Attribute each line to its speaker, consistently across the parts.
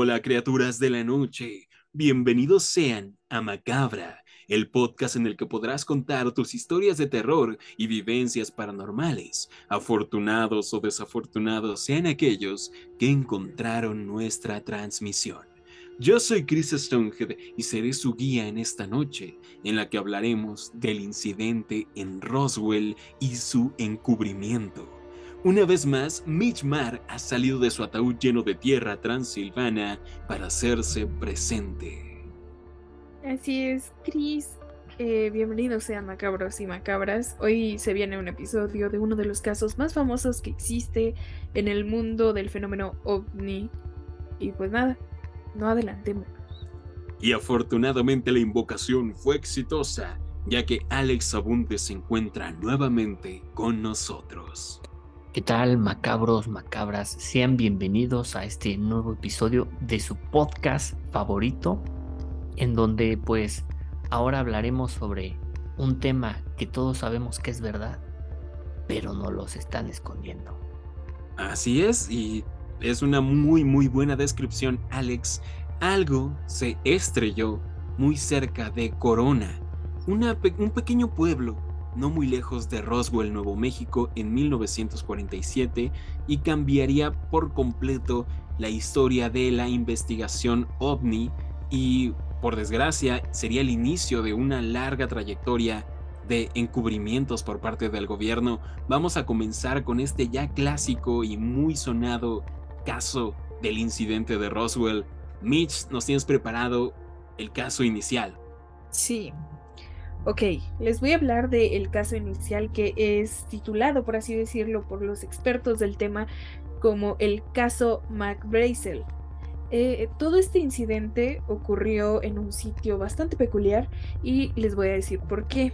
Speaker 1: Hola, criaturas de la noche. Bienvenidos sean a Macabra, el podcast en el que podrás contar tus historias de terror y vivencias paranormales. Afortunados o desafortunados sean aquellos que encontraron nuestra transmisión. Yo soy Chris Stonehead y seré su guía en esta noche, en la que hablaremos del incidente en Roswell y su encubrimiento. Una vez más, Mitch Marr ha salido de su ataúd lleno de tierra transilvana para hacerse presente.
Speaker 2: Así es, Chris. Bienvenidos sean macabros y macabras. Hoy se viene un episodio de uno de los casos más famosos que existe en el mundo del fenómeno OVNI. Y pues nada, no adelantemos.
Speaker 1: Y afortunadamente la invocación fue exitosa, ya que Alex Abunde se encuentra nuevamente con nosotros.
Speaker 3: ¿Qué tal, macabros, macabras? Sean bienvenidos a este nuevo episodio de su podcast favorito, en donde pues ahora hablaremos sobre un tema que todos sabemos que es verdad, pero no los están escondiendo.
Speaker 1: Así es, y es una muy buena descripción, Alex. Algo se estrelló muy cerca de Corona, un pequeño pueblo no muy lejos de Roswell, Nuevo México, en 1947, y cambiaría por completo la historia de la investigación OVNI y, por desgracia, sería el inicio de una larga trayectoria de encubrimientos por parte del gobierno. Vamos a comenzar con este ya clásico y muy sonado caso del incidente de Roswell. Mitch, nos tienes preparado el caso inicial.
Speaker 2: Sí, ok, les voy a hablar del caso inicial que es titulado, por así decirlo, por los expertos del tema como el caso McBrazel. Todo este incidente ocurrió en un sitio bastante peculiar y les voy a decir por qué.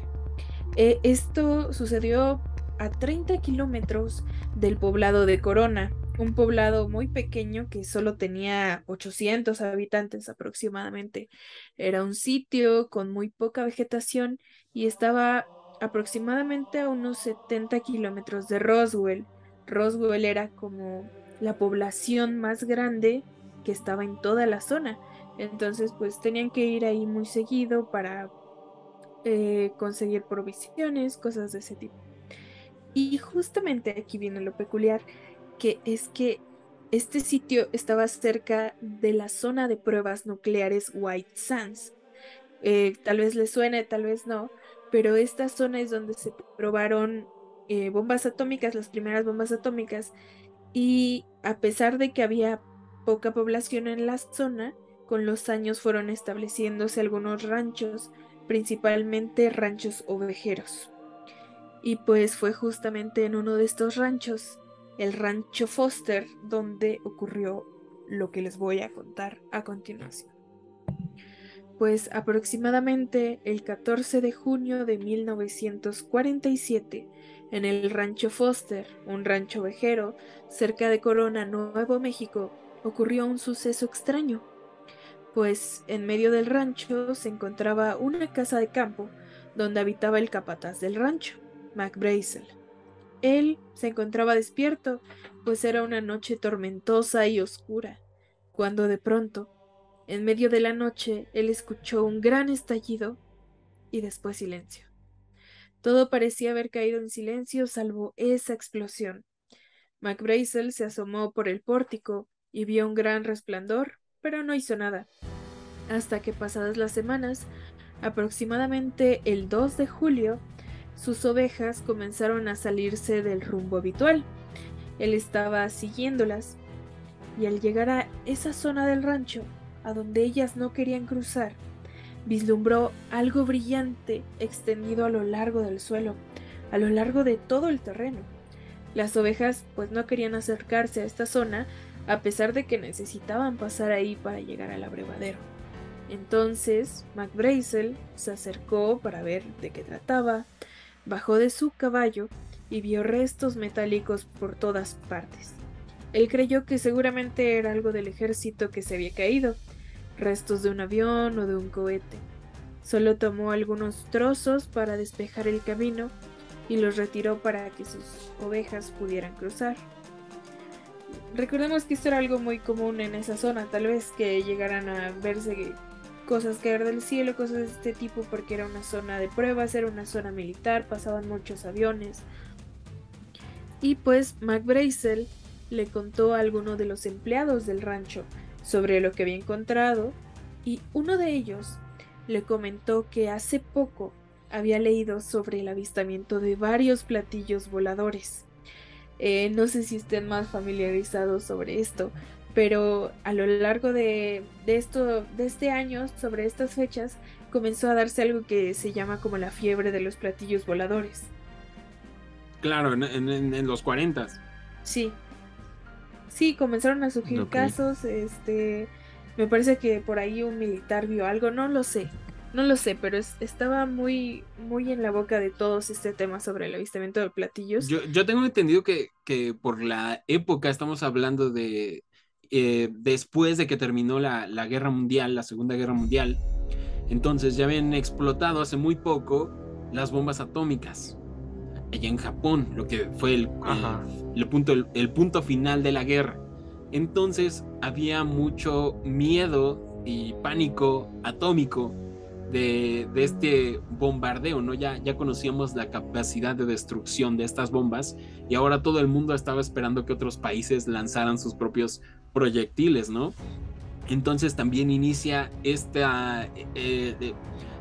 Speaker 2: Esto sucedió a 30 kilómetros del poblado de Corona, un poblado muy pequeño que solo tenía 800 habitantes aproximadamente. Era un sitio con muy poca vegetación y estaba aproximadamente a unos 70 kilómetros de Roswell. Roswell era como la población más grande que estaba en toda la zona. Entonces, pues tenían que ir ahí muy seguido para conseguir provisiones, cosas de ese tipo. Y justamente aquí viene lo peculiar, que es que este sitio estaba cerca de la zona de pruebas nucleares White Sands. Tal vez les suene, tal vez no, pero esta zona es donde se probaron bombas atómicas, las primeras bombas atómicas, y a pesar de que había poca población en la zona, con los años fueron estableciéndose algunos ranchos, principalmente ranchos ovejeros. Y pues fue justamente en uno de estos ranchos, el rancho Foster, donde ocurrió lo que les voy a contar a continuación. Pues aproximadamente el 14 de junio de 1947, en el rancho Foster, un rancho ovejero cerca de Corona, Nuevo México, ocurrió un suceso extraño, pues en medio del rancho se encontraba una casa de campo donde habitaba el capataz del rancho, Mac Brazel. Él se encontraba despierto, pues era una noche tormentosa y oscura, cuando de pronto, en medio de la noche, él escuchó un gran estallido y después silencio. Todo parecía haber caído en silencio salvo esa explosión. Mac Brazel se asomó por el pórtico y vio un gran resplandor, pero no hizo nada. Hasta que pasadas las semanas, aproximadamente el 2 de julio, sus ovejas comenzaron a salirse del rumbo habitual. Él estaba siguiéndolas y al llegar a esa zona del rancho, a donde ellas no querían cruzar, vislumbró algo brillante extendido a lo largo del suelo, a lo largo de todo el terreno. Las ovejas pues no querían acercarse a esta zona a pesar de que necesitaban pasar ahí para llegar al abrevadero. Entonces Mac Brazel se acercó para ver de qué trataba, bajó de su caballo y vio restos metálicos por todas partes. Él creyó que seguramente era algo del ejército que se había caído, restos de un avión o de un cohete. Solo tomó algunos trozos para despejar el camino y los retiró para que sus ovejas pudieran cruzar. recordemos que esto era algo muy común en esa zona, tal vez que llegaran a verse cosas caer del cielo, cosas de este tipo, porque era una zona de pruebas, era una zona militar, pasaban muchos aviones. Y pues Mac Brazel le contó a alguno de los empleados del rancho sobre lo que había encontrado, y uno de ellos le comentó que hace poco había leído sobre el avistamiento de varios platillos voladores. No sé si estén más familiarizados sobre esto, pero a lo largo de este año, sobre estas fechas, comenzó a darse algo que se llama como la fiebre de los platillos voladores.
Speaker 1: Claro, en los 40.
Speaker 2: Sí, sí, comenzaron a surgir casos, me parece que por ahí un militar vio algo, no lo sé, pero estaba muy, muy en la boca de todos este tema sobre el avistamiento de platillos.
Speaker 1: Yo tengo entendido que por la época estamos hablando de después de que terminó la Guerra Mundial, la Segunda Guerra Mundial. Entonces ya habían explotado hace muy poco las bombas atómicas allá en Japón, lo que fue el punto final de la guerra. Entonces había mucho miedo y pánico atómico de este bombardeo, ¿no? Ya conocíamos la capacidad de destrucción de estas bombas y ahora todo el mundo estaba esperando que otros países lanzaran sus propios proyectiles, ¿no? Entonces también inicia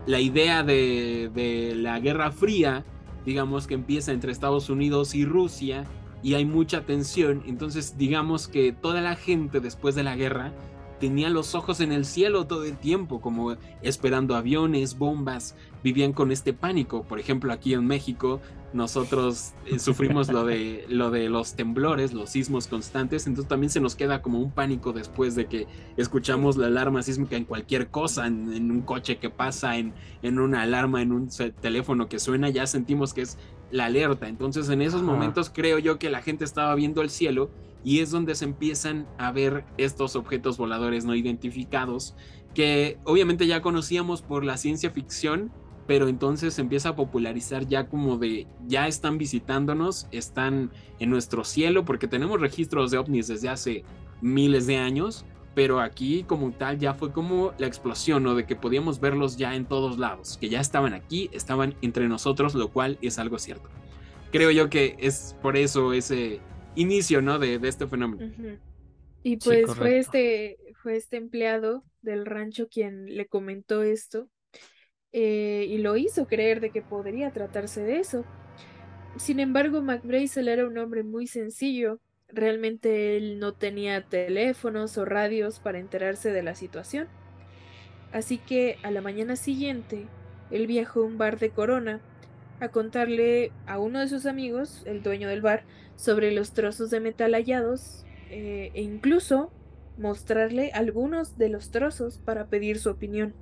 Speaker 1: la idea de la Guerra Fría, digamos que empieza entre Estados Unidos y Rusia y hay mucha tensión. Entonces digamos que toda la gente después de la guerra tenía los ojos en el cielo todo el tiempo, como esperando aviones, bombas, vivían con este pánico. Por ejemplo, aquí en México nosotros sufrimos lo de los temblores, los sismos constantes, entonces también se nos queda como un pánico después de que escuchamos la alarma sísmica en cualquier cosa, en un coche que pasa, en una alarma, en un teléfono que suena, ya sentimos que es la alerta. Entonces en esos momentos creo yo que la gente estaba viendo el cielo y es donde se empiezan a ver estos objetos voladores no identificados que obviamente ya conocíamos por la ciencia ficción, pero entonces se empieza a popularizar ya como de ya están visitándonos, están en nuestro cielo, porque tenemos registros de ovnis desde hace miles de años, pero aquí como tal ya fue como la explosión, ¿no? De que podíamos verlos ya en todos lados, que ya estaban aquí, estaban entre nosotros, lo cual es algo cierto. Creo yo que es por eso ese inicio, ¿no? de este fenómeno.
Speaker 2: Uh-huh. Y pues sí, fue este empleado del rancho quien le comentó esto, y lo hizo creer de que podría tratarse de eso. Sin embargo, Mac Brazel era un hombre muy sencillo. Realmente él no tenía teléfonos o radios para enterarse de la situación. Así que a la mañana siguiente, él viajó a un bar de Corona a contarle a uno de sus amigos, el dueño del bar, sobre los trozos de metal hallados, e incluso mostrarle algunos de los trozos para pedir su opinión.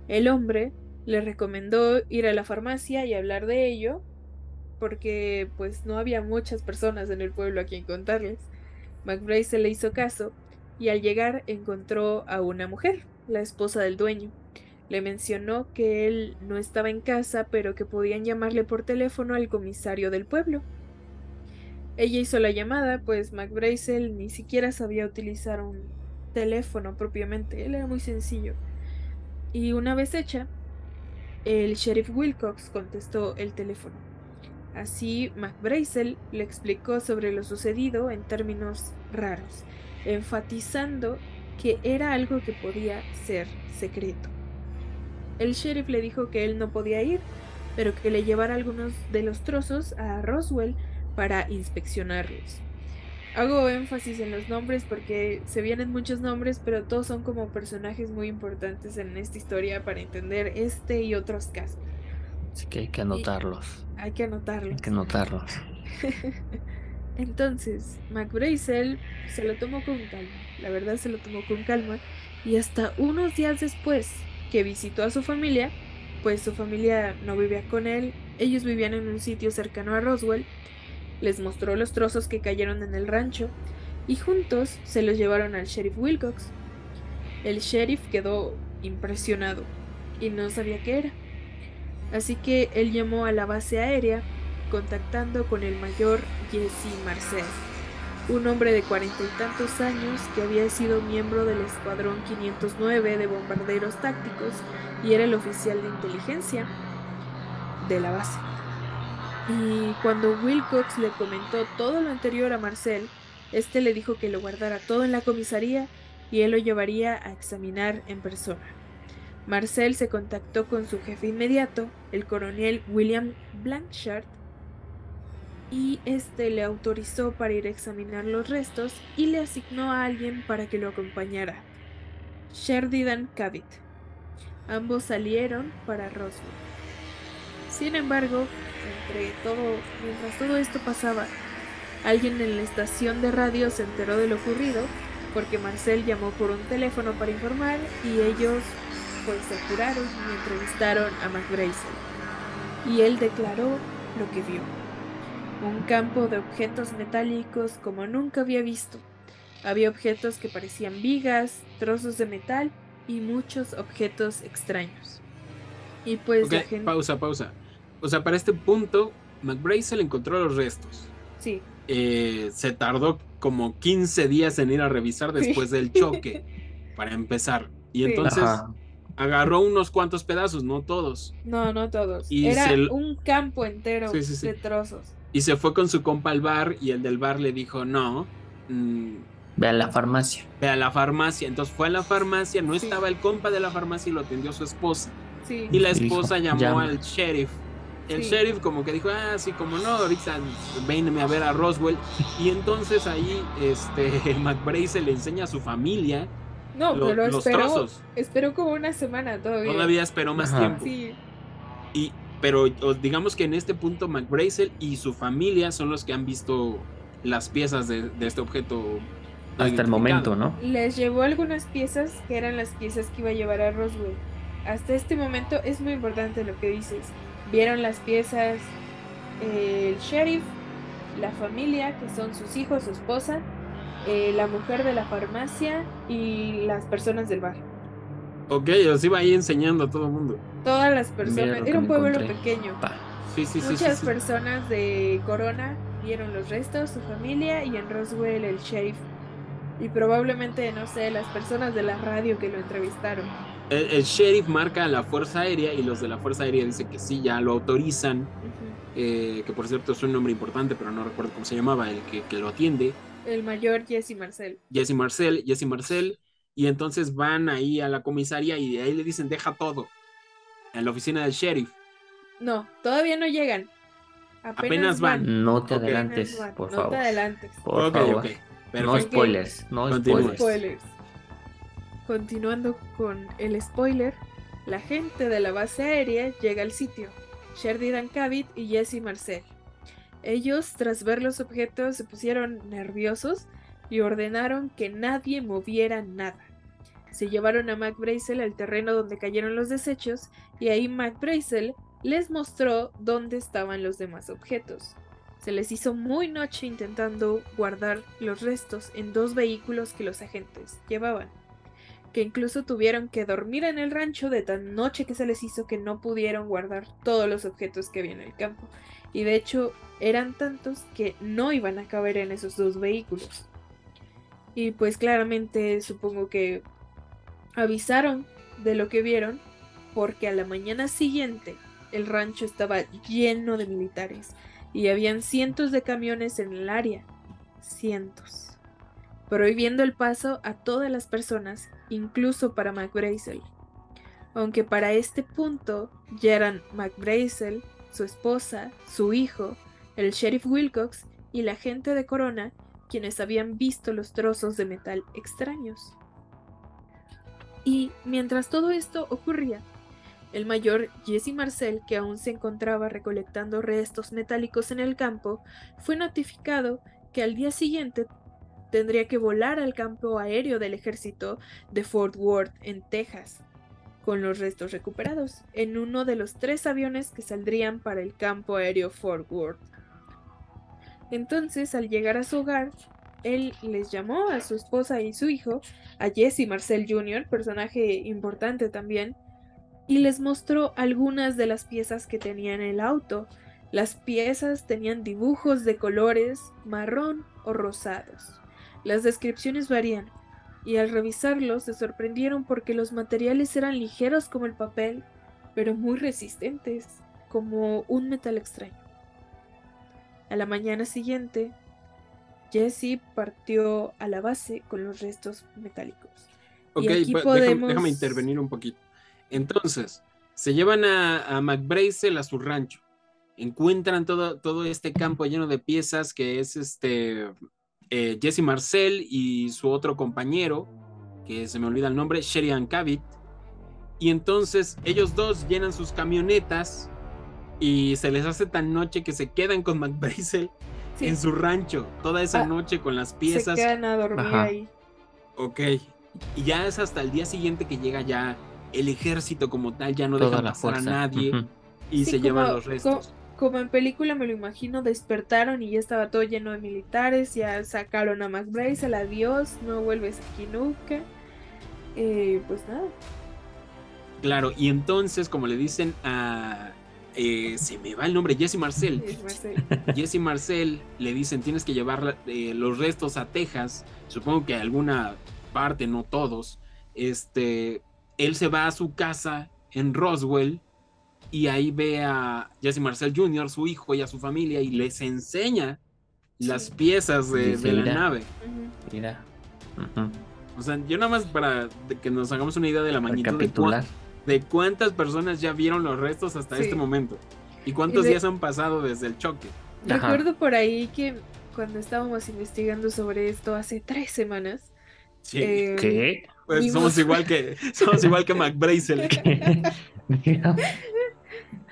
Speaker 2: El hombre le recomendó ir a la farmacia y hablar de ello, porque pues no había muchas personas en el pueblo a quien contarles. Mac Brazel le hizo caso y al llegar encontró a una mujer, la esposa del dueño. Le mencionó que él no estaba en casa, pero que podían llamarle por teléfono al comisario del pueblo. Ella hizo la llamada, pues Mac Brazel ni siquiera sabía utilizar un teléfono propiamente, él era muy sencillo. Y una vez hecha, el sheriff Wilcox contestó el teléfono. Así, Mac Brazel le explicó sobre lo sucedido en términos raros, enfatizando que era algo que podía ser secreto. El sheriff le dijo que él no podía ir, pero que le llevara algunos de los trozos a Roswell para inspeccionarlos. Hago énfasis en los nombres porque se vienen muchos nombres, pero todos son como personajes muy importantes en esta historia para entender este y otros casos.
Speaker 3: Así que hay que anotarlos.
Speaker 2: Hay que anotarlos.
Speaker 3: Hay que anotarlos.
Speaker 2: Entonces, Mac Brazel se lo tomó con calma. La verdad se lo tomó con calma. Y hasta unos días después que visitó a su familia, pues su familia no vivía con él. Ellos vivían en un sitio cercano a Roswell. Les mostró los trozos que cayeron en el rancho y juntos se los llevaron al sheriff Wilcox. El sheriff quedó impresionado y no sabía qué era. Así que él llamó a la base aérea, contactando con el mayor Jesse Marcel. un hombre de 40 y tantos años que había sido miembro del Escuadrón 509 de bombarderos tácticos y era el oficial de inteligencia de la base. Y cuando Wilcox le comentó todo lo anterior a Marcel, este le dijo que lo guardara todo en la comisaría y él lo llevaría a examinar en persona. Marcel se contactó con su jefe inmediato, el coronel William Blanchard, y este le autorizó para ir a examinar los restos y le asignó a alguien para que lo acompañara, Sheridan Cavitt. Ambos salieron para Roswell. Sin embargo, mientras todo esto pasaba, alguien en la estación de radio se enteró de lo ocurrido porque Marcel llamó por un teléfono para informar y ellos pues se apuraron y entrevistaron a McBrazel. Y él declaró lo que vio. Un campo de objetos metálicos como nunca había visto. Había objetos que parecían vigas, trozos de metal y muchos objetos extraños. Y pues la gente...
Speaker 1: Pausa. O sea, para este punto, McBrazel encontró los restos.
Speaker 2: Sí.
Speaker 1: Se tardó como 15 días en ir a revisar después del choque, para empezar. Y entonces agarró unos cuantos pedazos, no todos.
Speaker 2: No todos.
Speaker 1: Y
Speaker 2: era un campo entero de trozos.
Speaker 1: Y se fue con su compa al bar y el del bar le dijo, no.
Speaker 3: Ve a la farmacia.
Speaker 1: Ve a la farmacia. Entonces fue a la farmacia, no estaba el compa de la farmacia y lo atendió su esposa.
Speaker 2: Sí.
Speaker 1: Y la esposa llamó al sheriff. El sheriff como que dijo, sí, como no, ahorita vénme a ver a Roswell. Y entonces ahí McBrazel le enseña a su familia
Speaker 2: pero
Speaker 1: los trozos.
Speaker 2: Esperó como una semana todavía.
Speaker 1: Todavía esperó más tiempo.
Speaker 2: Sí.
Speaker 1: Pero digamos que en este punto McBrazel y su familia son los que han visto las piezas de este objeto.
Speaker 3: Hasta el momento, ¿no?
Speaker 2: Les llevó algunas piezas que eran las piezas que iba a llevar a Roswell. Hasta este momento es muy importante lo que dices. Vieron las piezas el sheriff, la familia, que son sus hijos, su esposa, la mujer de la farmacia y las personas del bar.
Speaker 1: Ok, os iba ahí enseñando a todo el mundo.
Speaker 2: Todas las personas, era un pueblo pequeño. Muchas
Speaker 1: Sí.
Speaker 2: personas de Corona vieron los restos, su familia, y en Roswell el sheriff. Y probablemente, no sé, las personas de la radio que lo entrevistaron.
Speaker 1: El sheriff marca a la Fuerza Aérea y los de la Fuerza Aérea dicen que sí, ya lo autorizan. Que por cierto es un nombre importante, pero no recuerdo cómo se llamaba, el que lo atiende.
Speaker 2: El mayor Jesse Marcel.
Speaker 1: Jesse Marcel. Y entonces van ahí a la comisaría y de ahí le dicen, deja todo. En la oficina del sheriff.
Speaker 2: No, todavía no llegan. Apenas van.
Speaker 3: No te adelantes, por favor.
Speaker 2: No te adelantes.
Speaker 3: Por favor. No spoilers,
Speaker 2: spoilers. Continuando con el spoiler, la gente de la base aérea llega al sitio, Sheridan Cavitt y Jesse Marcel. Ellos, tras ver los objetos, se pusieron nerviosos y ordenaron que nadie moviera nada. Se llevaron a McBrazel al terreno donde cayeron los desechos y ahí McBrazel les mostró dónde estaban los demás objetos. Se les hizo muy noche intentando guardar los restos en 2 vehículos que los agentes llevaban, que incluso tuvieron que dormir en el rancho de tan noche que se les hizo que no pudieron guardar todos los objetos que había en el campo. Y de hecho eran tantos que no iban a caber en esos 2 vehículos. Y pues claramente supongo que avisaron de lo que vieron, porque a la mañana siguiente el rancho estaba lleno de militares y habían cientos de camiones en el área, cientos, prohibiendo el paso a todas las personas, incluso para McBrazel. Aunque para este punto ya eran McBrazel, su esposa, su hijo, el sheriff Wilcox y la gente de Corona quienes habían visto los trozos de metal extraños. Y mientras todo esto ocurría, el mayor Jesse Marcel, que aún se encontraba recolectando restos metálicos en el campo, fue notificado que al día siguiente tendría que volar al campo aéreo del ejército de Fort Worth, en Texas, con los restos recuperados, en uno de los 3 aviones que saldrían para el campo aéreo Fort Worth. Entonces, al llegar a su hogar, él les llamó a su esposa y su hijo, a Jesse Marcel Jr., personaje importante también, y les mostró algunas de las piezas que tenía en el auto, Las piezas tenían dibujos de colores marrón o rosados. Las descripciones varían, y al revisarlos se sorprendieron porque los materiales eran ligeros como el papel, pero muy resistentes, como un metal extraño. A la mañana siguiente, Jesse partió a la base con los restos metálicos.
Speaker 1: Ok,
Speaker 2: Y aquí
Speaker 1: déjame intervenir un poquito. Entonces, se llevan a McBrazel a su rancho. Encuentran todo este campo lleno de piezas que es Jesse Marcel y su otro compañero, que se me olvida el nombre, Sheridan Cavitt. Y entonces ellos dos llenan sus camionetas y se les hace tan noche que se quedan con McBrazel en su rancho toda esa noche con las piezas.
Speaker 2: Se quedan a dormir ahí.
Speaker 1: Ok. Y ya es hasta el día siguiente que llega ya el ejército como tal, ya no dejan pasar a nadie y se llevan los restos.
Speaker 2: Como en película me lo imagino, despertaron y ya estaba todo lleno de militares, ya sacaron a McBrazel, adiós, no vuelves aquí nunca. Pues nada.
Speaker 1: Claro, y entonces, como le dicen a... se me va el nombre, Jesse Marcel. Jesse Marcel le dicen, tienes que llevar los restos a Texas, supongo que alguna parte, no todos. Él se va a su casa en Roswell y ahí ve a Jesse Marcel Jr., su hijo, y a su familia, y les enseña las piezas de la nave.
Speaker 3: Mira.
Speaker 1: O sea, yo nada más para que nos hagamos una idea de la magnitud de cuántas personas ya vieron los restos hasta este momento y cuántos días han pasado desde el choque.
Speaker 2: Recuerdo por ahí que cuando estábamos investigando sobre esto hace 3 semanas.
Speaker 3: ¿Qué?
Speaker 1: Pues somos igual que McBrazel.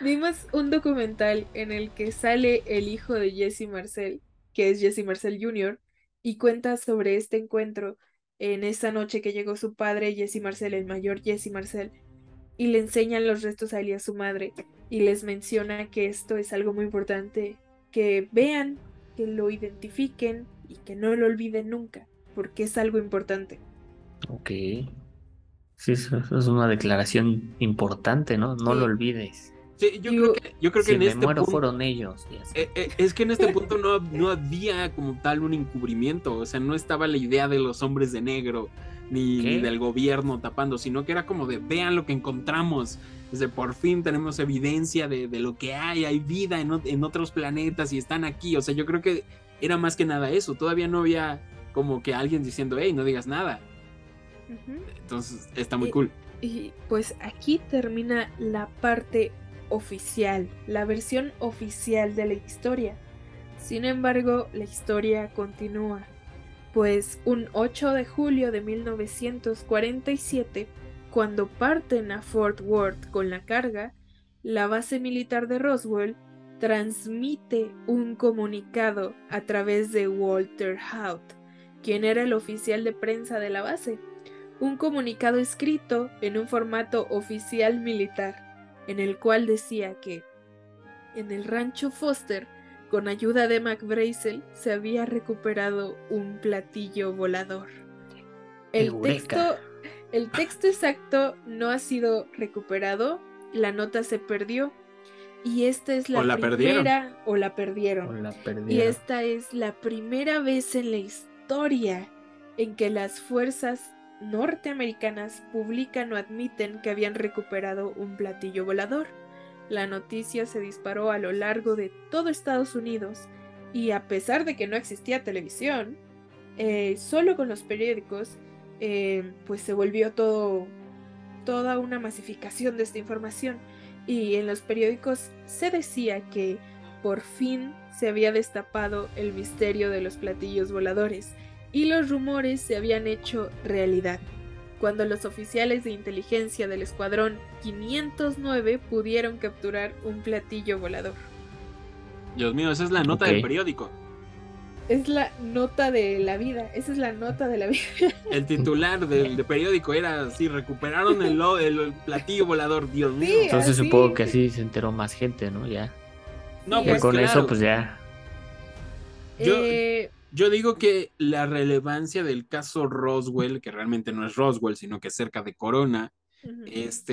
Speaker 2: Vimos un documental en el que sale el hijo de Jesse Marcel, que es Jesse Marcel Jr., y cuenta sobre este encuentro en esa noche que llegó su padre, Jesse Marcel, el mayor Jesse Marcel, y le enseñan los restos a él y a su madre, y les menciona que esto es algo muy importante, que vean, que lo identifiquen y que no lo olviden nunca, porque es algo importante.
Speaker 3: Ok. Sí, eso es una declaración importante, ¿no? No lo olvides.
Speaker 1: Sí, yo creo que
Speaker 3: si
Speaker 1: en
Speaker 3: me
Speaker 1: este
Speaker 3: muero
Speaker 1: punto
Speaker 3: fueron ellos.
Speaker 1: Es que en este punto no había como tal un encubrimiento, o sea, no estaba la idea de los hombres de negro ni del gobierno tapando, sino que era como de vean lo que encontramos, desde por fin tenemos evidencia de lo que hay vida en otros planetas y están aquí, o sea, yo creo que era más que nada eso, todavía no había como que alguien diciendo hey, no digas nada. Entonces está muy cool.
Speaker 2: Y pues aquí termina la parte oficial, la versión oficial de la historia. Sin embargo, la historia continúa, pues un 8 de julio de 1947, cuando parten a Fort Worth con la carga, la base militar de Roswell transmite un comunicado a través de Walter Haut, quien era el oficial de prensa de la base. Un comunicado escrito en un formato oficial militar, en el cual decía que en el rancho Foster, con ayuda de McBrazel, se había recuperado un platillo volador. El texto exacto no ha sido recuperado, la nota se perdió, y esta es la primera, o la perdieron. Y esta es la primera vez en la historia en que las fuerzas norteamericanas publican o admiten que habían recuperado un platillo volador. La noticia se disparó a lo largo de todo Estados Unidos y a pesar de que no existía televisión, solo con los periódicos, pues se volvió toda una masificación de esta información, y en los periódicos se decía que por fin se había destapado el misterio de los platillos voladores y los rumores se habían hecho realidad, cuando los oficiales de inteligencia del Escuadrón 509 pudieron capturar un platillo volador.
Speaker 1: Dios mío, esa es la nota del periódico.
Speaker 2: Es la nota de la vida, esa es la nota de la vida.
Speaker 1: El titular del periódico era así, recuperaron el platillo volador, Dios mío.
Speaker 3: Sí, entonces así. Supongo que así se enteró más gente, ¿no? Ya.
Speaker 1: No,
Speaker 3: sí,
Speaker 1: pues
Speaker 3: con
Speaker 1: claro.
Speaker 3: eso pues ya.
Speaker 1: Yo digo que la relevancia del caso Roswell, que realmente no es Roswell, sino que es cerca de Corona, es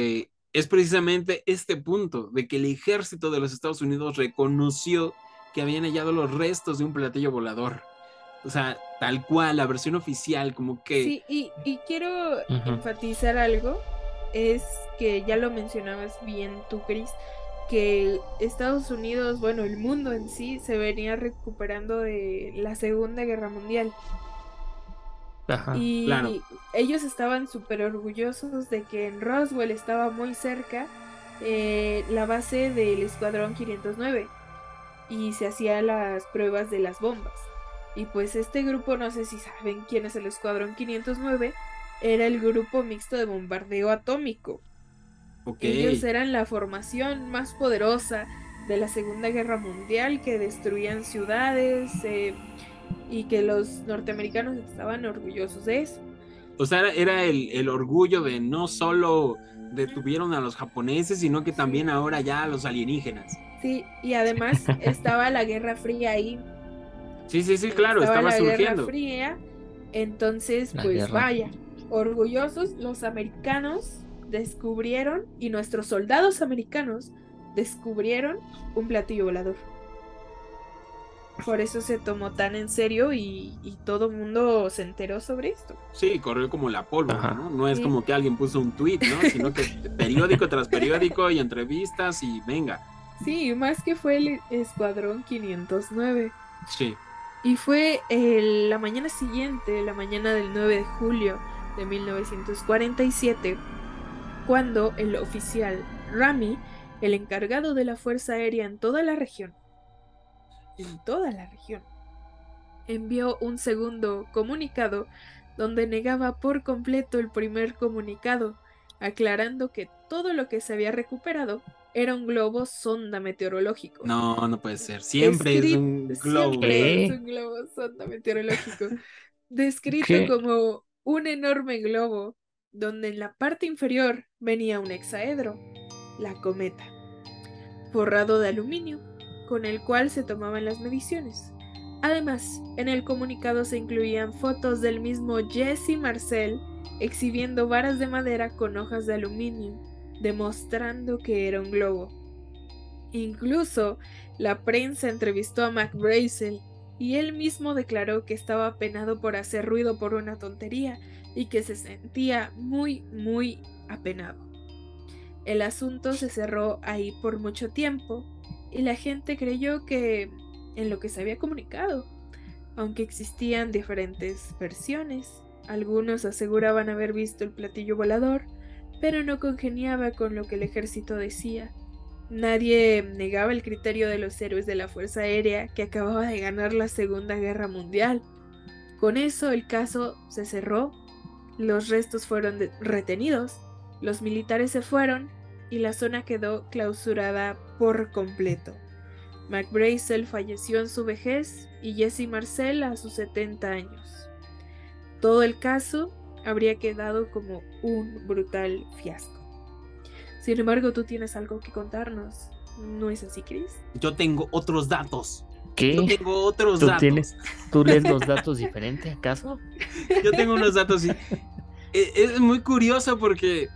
Speaker 1: es precisamente este punto de que el ejército de los Estados Unidos reconoció que habían hallado los restos de un platillo volador. O sea, tal cual, la versión oficial, como que...
Speaker 2: Sí, y quiero enfatizar algo, es que ya lo mencionabas bien tú, Chris, que Estados Unidos, bueno, el mundo en sí, se venía recuperando de la Segunda Guerra Mundial.
Speaker 3: Ajá.
Speaker 2: Y
Speaker 1: Claro.
Speaker 2: ellos estaban súper orgullosos de que en Roswell estaba muy cerca la base del Escuadrón 509 y se hacían las pruebas de las bombas. Y pues este grupo, no sé si saben quién es el Escuadrón 509, era el grupo mixto de bombardeo atómico.
Speaker 1: Okay.
Speaker 2: Ellos eran la formación más poderosa de la Segunda Guerra Mundial, que destruían ciudades y que los norteamericanos estaban orgullosos de eso.
Speaker 1: O sea, era el orgullo de no solo detuvieron a los japoneses, sino que también ahora ya a los alienígenas.
Speaker 2: Sí, y además estaba la Guerra Fría ahí.
Speaker 1: Sí, claro, estaba
Speaker 2: la
Speaker 1: surgiendo.
Speaker 2: Guerra Fría, entonces,
Speaker 3: La
Speaker 2: pues
Speaker 3: guerra.
Speaker 2: vaya, orgullosos los americanos descubrieron y nuestros soldados americanos descubrieron un platillo volador. Por eso se tomó tan en serio y todo el mundo se enteró sobre esto.
Speaker 1: Sí, corrió como la pólvora,
Speaker 3: Ajá.
Speaker 1: ¿no? No es
Speaker 2: Sí.
Speaker 1: como que alguien puso un tweet, ¿no? Sino que periódico tras periódico y entrevistas y venga.
Speaker 2: Sí, más que fue el Escuadrón 509.
Speaker 1: Sí.
Speaker 2: Y fue la mañana siguiente, la mañana del 9 de julio de 1947, cuando el oficial Rami, el encargado de la Fuerza Aérea en toda la región, envió un segundo comunicado donde negaba por completo el primer comunicado, aclarando que todo lo que se había recuperado era un globo sonda meteorológico.
Speaker 1: No puede ser. Siempre es un globo.
Speaker 2: Siempre es un globo sonda meteorológico. Descrito
Speaker 3: ¿Qué?
Speaker 2: como un enorme globo, donde en la parte inferior venía un hexaedro, la cometa, forrado de aluminio, con el cual se tomaban las mediciones. Además, en el comunicado se incluían fotos del mismo Jesse Marcel exhibiendo varas de madera con hojas de aluminio, demostrando que era un globo. Incluso la prensa entrevistó a Mac Brazel y él mismo declaró que estaba apenado por hacer ruido por una tontería y que se sentía muy, muy apenado. El asunto se cerró ahí por mucho tiempo y la gente creyó que en lo que se había comunicado, aunque existían diferentes versiones. Algunos aseguraban haber visto el platillo volador, pero no congeniaba con lo que el ejército decía. Nadie negaba el criterio de los héroes de la Fuerza Aérea que acababa de ganar la Segunda Guerra Mundial. Con eso el caso se cerró, los restos fueron retenidos, los militares se fueron y la zona quedó clausurada por completo. Mac Brazel falleció en su vejez y Jesse Marcel a sus 70 años. Todo el caso habría quedado como un brutal fiasco. Sin embargo, tú tienes algo que contarnos, ¿no es así, Chris?
Speaker 1: Yo tengo otros datos.
Speaker 3: ¿Qué?
Speaker 1: Yo tengo otros
Speaker 3: ¿Tú
Speaker 1: datos.
Speaker 3: ¿Tú lees los datos diferente, acaso?
Speaker 1: Yo tengo unos datos. Y es muy curioso porque,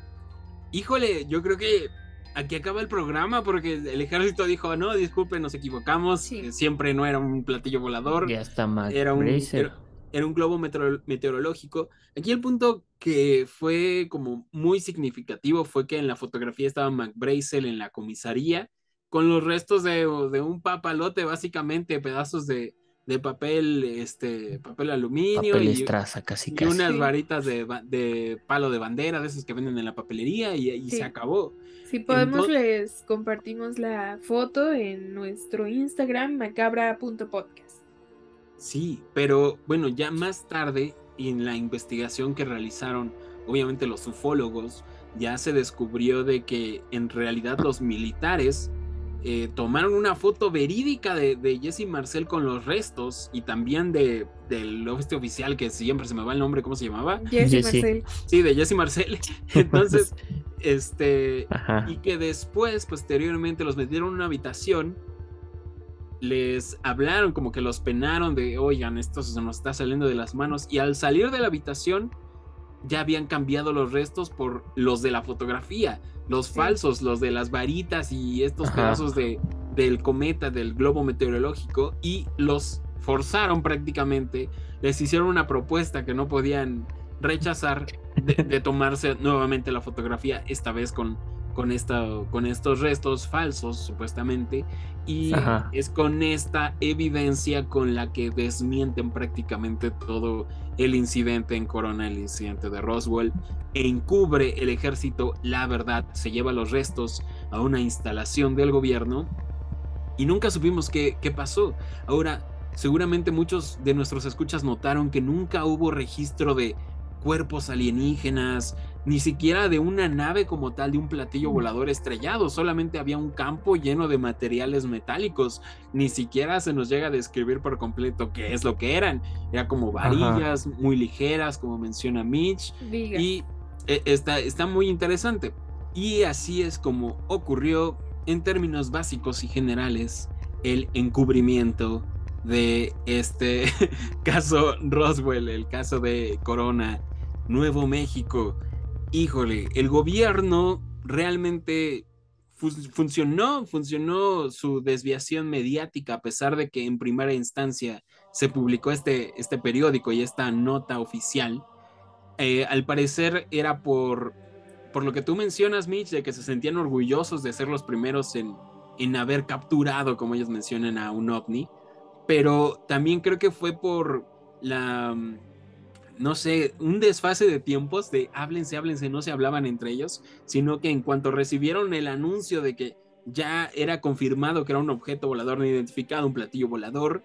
Speaker 1: híjole, yo creo que aquí acaba el programa porque el ejército dijo, no, disculpen, nos equivocamos.
Speaker 2: Sí.
Speaker 1: Siempre no era un platillo volador.
Speaker 3: Ya está Mac
Speaker 1: Era un,
Speaker 3: Brazel.
Speaker 1: era un globo meteorológico. Aquí el punto que fue como muy significativo fue que en la fotografía estaba Mac Brazel en la comisaría con los restos de un papalote, básicamente pedazos de papel, papel aluminio
Speaker 3: Papel
Speaker 1: y
Speaker 3: estraza, casi
Speaker 1: y
Speaker 3: casi.
Speaker 1: unas
Speaker 2: Sí.
Speaker 1: varitas de palo de bandera, de esos que venden en la papelería y
Speaker 2: Sí.
Speaker 1: se acabó.
Speaker 2: Si podemos,
Speaker 1: Entonces-
Speaker 2: les compartimos la foto en nuestro Instagram, macabra.podcast.
Speaker 1: Sí, pero bueno, ya más tarde en la investigación que realizaron, obviamente los ufólogos, ya se descubrió de que en realidad los militares tomaron una foto verídica de Jesse Marcel con los restos y también del oficial que siempre se me va el nombre, ¿cómo se llamaba?
Speaker 2: Jesse
Speaker 3: Jesse.
Speaker 2: Marcel.
Speaker 1: Sí, de Jesse Marcel. Entonces,
Speaker 3: Ajá.
Speaker 1: y que después, posteriormente, los metieron en una habitación, les hablaron, como que los penaron de, oigan, esto se nos está saliendo de las manos, y al salir de la habitación, ya habían cambiado los restos por los de la fotografía, los falsos, los de las varitas y estos pedazos del cometa, del globo meteorológico, y los forzaron prácticamente, les hicieron una propuesta que no podían rechazar de tomarse nuevamente la fotografía, esta vez con estos restos falsos supuestamente, y es con esta evidencia con la que desmienten prácticamente todo el incidente en Corona, el incidente de Roswell, e encubre el ejército la verdad, se lleva los restos a una instalación del gobierno y nunca supimos qué pasó. Ahora, seguramente muchos de nuestros escuchas notaron que nunca hubo registro de cuerpos alienígenas, ni siquiera de una nave como tal, de un platillo volador estrellado, solamente había un campo lleno de materiales metálicos, ni siquiera se nos llega a describir por completo qué es lo que eran, era como varillas muy ligeras, como menciona Mitch, y está muy interesante, y así es como ocurrió en términos básicos y generales el encubrimiento de este caso Roswell, el caso de Corona, Nuevo México. Híjole, el gobierno realmente funcionó su desviación mediática, a pesar de que en primera instancia se publicó este periódico y esta nota oficial. Al parecer era por lo que tú mencionas, Mitch, de que se sentían orgullosos de ser los primeros en haber capturado, como ellos mencionan, a un ovni, pero también creo que fue por no sé, un desfase de tiempos de háblense, no se hablaban entre ellos, sino que en cuanto recibieron el anuncio de que ya era confirmado que era un objeto volador no identificado, un platillo volador,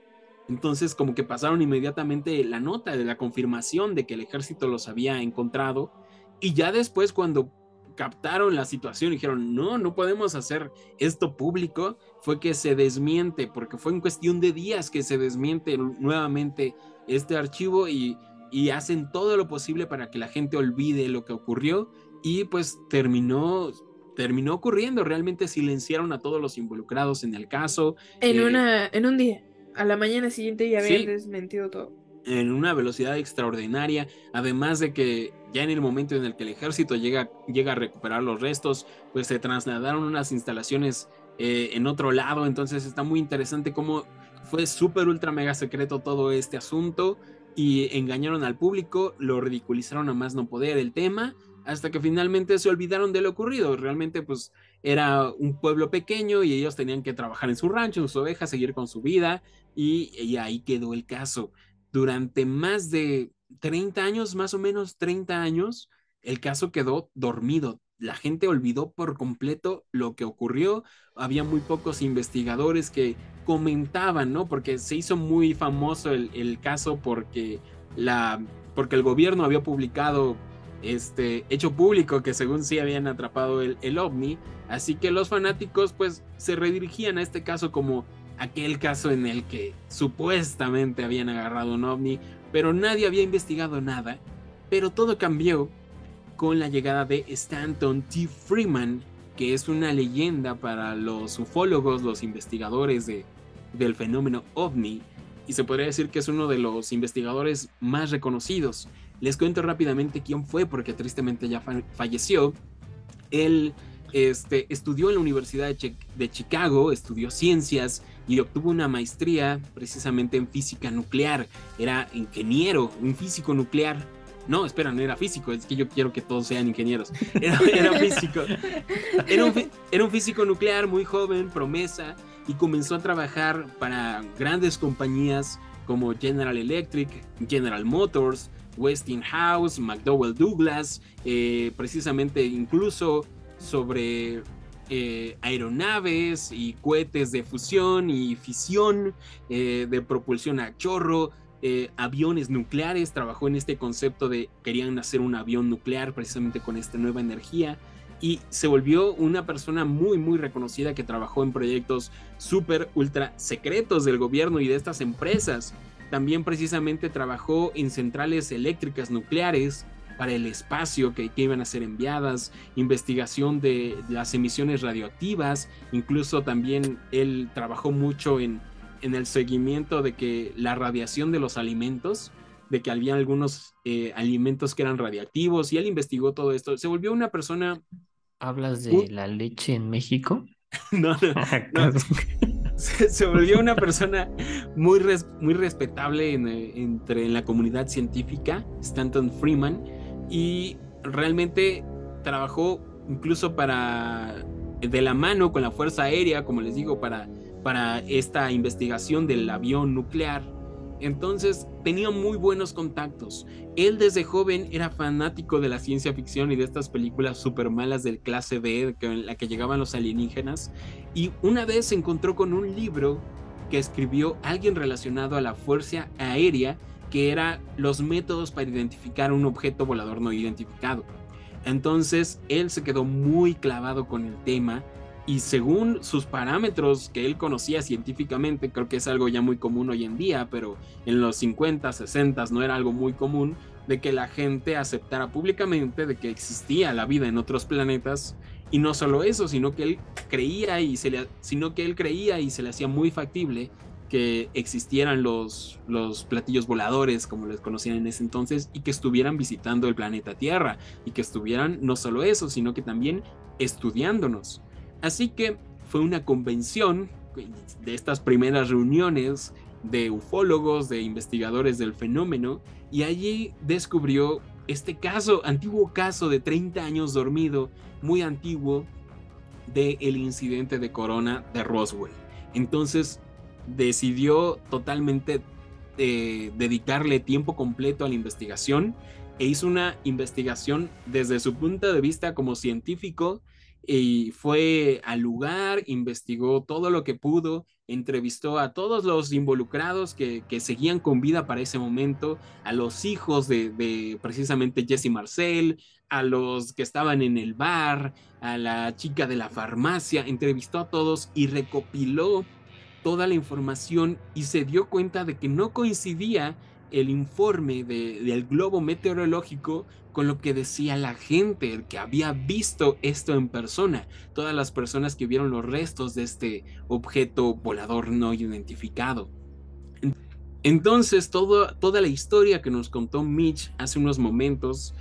Speaker 1: entonces como que pasaron inmediatamente la nota de la confirmación de que el ejército los había encontrado, y ya después cuando captaron la situación y dijeron no podemos hacer esto público, fue que se desmiente, porque fue en cuestión de días que se desmiente nuevamente este archivo y hacen todo lo posible para que la gente olvide lo que ocurrió, y pues terminó ocurriendo. Realmente silenciaron a todos los involucrados en el caso.
Speaker 2: En un día, a la mañana siguiente ya habían desmentido todo.
Speaker 1: En una velocidad extraordinaria, además de que ya en el momento en el que el ejército llega a recuperar los restos, pues se trasladaron unas instalaciones en otro lado. Entonces está muy interesante cómo fue súper ultra mega secreto todo este asunto, y engañaron al público, lo ridiculizaron a más no poder el tema, hasta que finalmente se olvidaron de lo ocurrido. Realmente pues era un pueblo pequeño y ellos tenían que trabajar en su rancho, en sus ovejas, seguir con su vida, y ahí quedó el caso. Durante más de 30 años, más o menos 30 años, el caso quedó dormido. La gente olvidó por completo lo que ocurrió. Había muy pocos investigadores que comentaban, ¿no? Porque se hizo muy famoso el caso porque el gobierno había publicado hecho público que según sí habían atrapado el ovni. Así que los fanáticos pues se redirigían a este caso como aquel caso en el que supuestamente habían agarrado un ovni, pero nadie había investigado nada. Pero todo cambió con la llegada de Stanton T. Freeman, que es una leyenda para los ufólogos, los investigadores del fenómeno ovni, y se podría decir que es uno de los investigadores más reconocidos. Les cuento rápidamente quién fue, porque tristemente ya falleció. Él estudió en la Universidad de Chicago, estudió ciencias y obtuvo una maestría precisamente en física nuclear. Era ingeniero, un físico nuclear. No, espera, no era físico, es que yo quiero que todos sean ingenieros. Era físico. Era un físico nuclear muy joven, promesa, y comenzó a trabajar para grandes compañías como General Electric, General Motors, Westinghouse, McDonnell Douglas, precisamente incluso sobre aeronaves y cohetes de fusión y fisión, de propulsión a chorro, aviones nucleares. Trabajó en este concepto de querían hacer un avión nuclear precisamente con esta nueva energía, y se volvió una persona muy muy reconocida que trabajó en proyectos súper ultra secretos del gobierno y de estas empresas. También precisamente trabajó en centrales eléctricas nucleares para el espacio que iban a ser enviadas, investigación de las emisiones radioactivas. Incluso también él trabajó mucho en el seguimiento de que la radiación de los alimentos de que había algunos alimentos que eran radiactivos, y él investigó todo esto. Se volvió una persona...
Speaker 3: ¿Hablas de la leche en México?
Speaker 1: No, no.
Speaker 3: ¿Acaso?
Speaker 1: Se volvió una persona muy respetable en la comunidad científica, Stanton Friedman, y realmente trabajó incluso de la mano con la Fuerza Aérea, como les digo, para esta investigación del avión nuclear. Entonces tenía muy buenos contactos. Él desde joven era fanático de la ciencia ficción y de estas películas súper malas del clase B, en la que llegaban los alienígenas, y una vez se encontró con un libro que escribió alguien relacionado a la Fuerza Aérea, que era los métodos para identificar un objeto volador no identificado. Entonces él se quedó muy clavado con el tema, y según sus parámetros que él conocía científicamente, creo que es algo ya muy común hoy en día, pero en los 50, 60 no era algo muy común, de que la gente aceptara públicamente de que existía la vida en otros planetas. Y no solo eso, sino que él creía y se le hacía muy factible que existieran los platillos voladores, como les conocían en ese entonces, y que estuvieran visitando el planeta Tierra, y que estuvieran no solo eso, sino que también estudiándonos. Así que fue una convención de estas primeras reuniones de ufólogos, de investigadores del fenómeno, y allí descubrió este antiguo caso de 30 años dormido, muy antiguo, del incidente de Corona de Roswell. Entonces decidió totalmente dedicarle tiempo completo a la investigación, e hizo una investigación desde su punto de vista como científico, y fue al lugar, investigó todo lo que pudo, entrevistó a todos los involucrados que seguían con vida para ese momento, a los hijos de precisamente Jesse Marcel, a los que estaban en el bar, a la chica de la farmacia, entrevistó a todos y recopiló toda la información, y se dio cuenta de que no coincidía el informe del globo meteorológico con lo que decía la gente, el que había visto esto en persona, todas las personas que vieron los restos de este objeto volador no identificado. Entonces toda la historia que nos contó Mitch hace unos momentos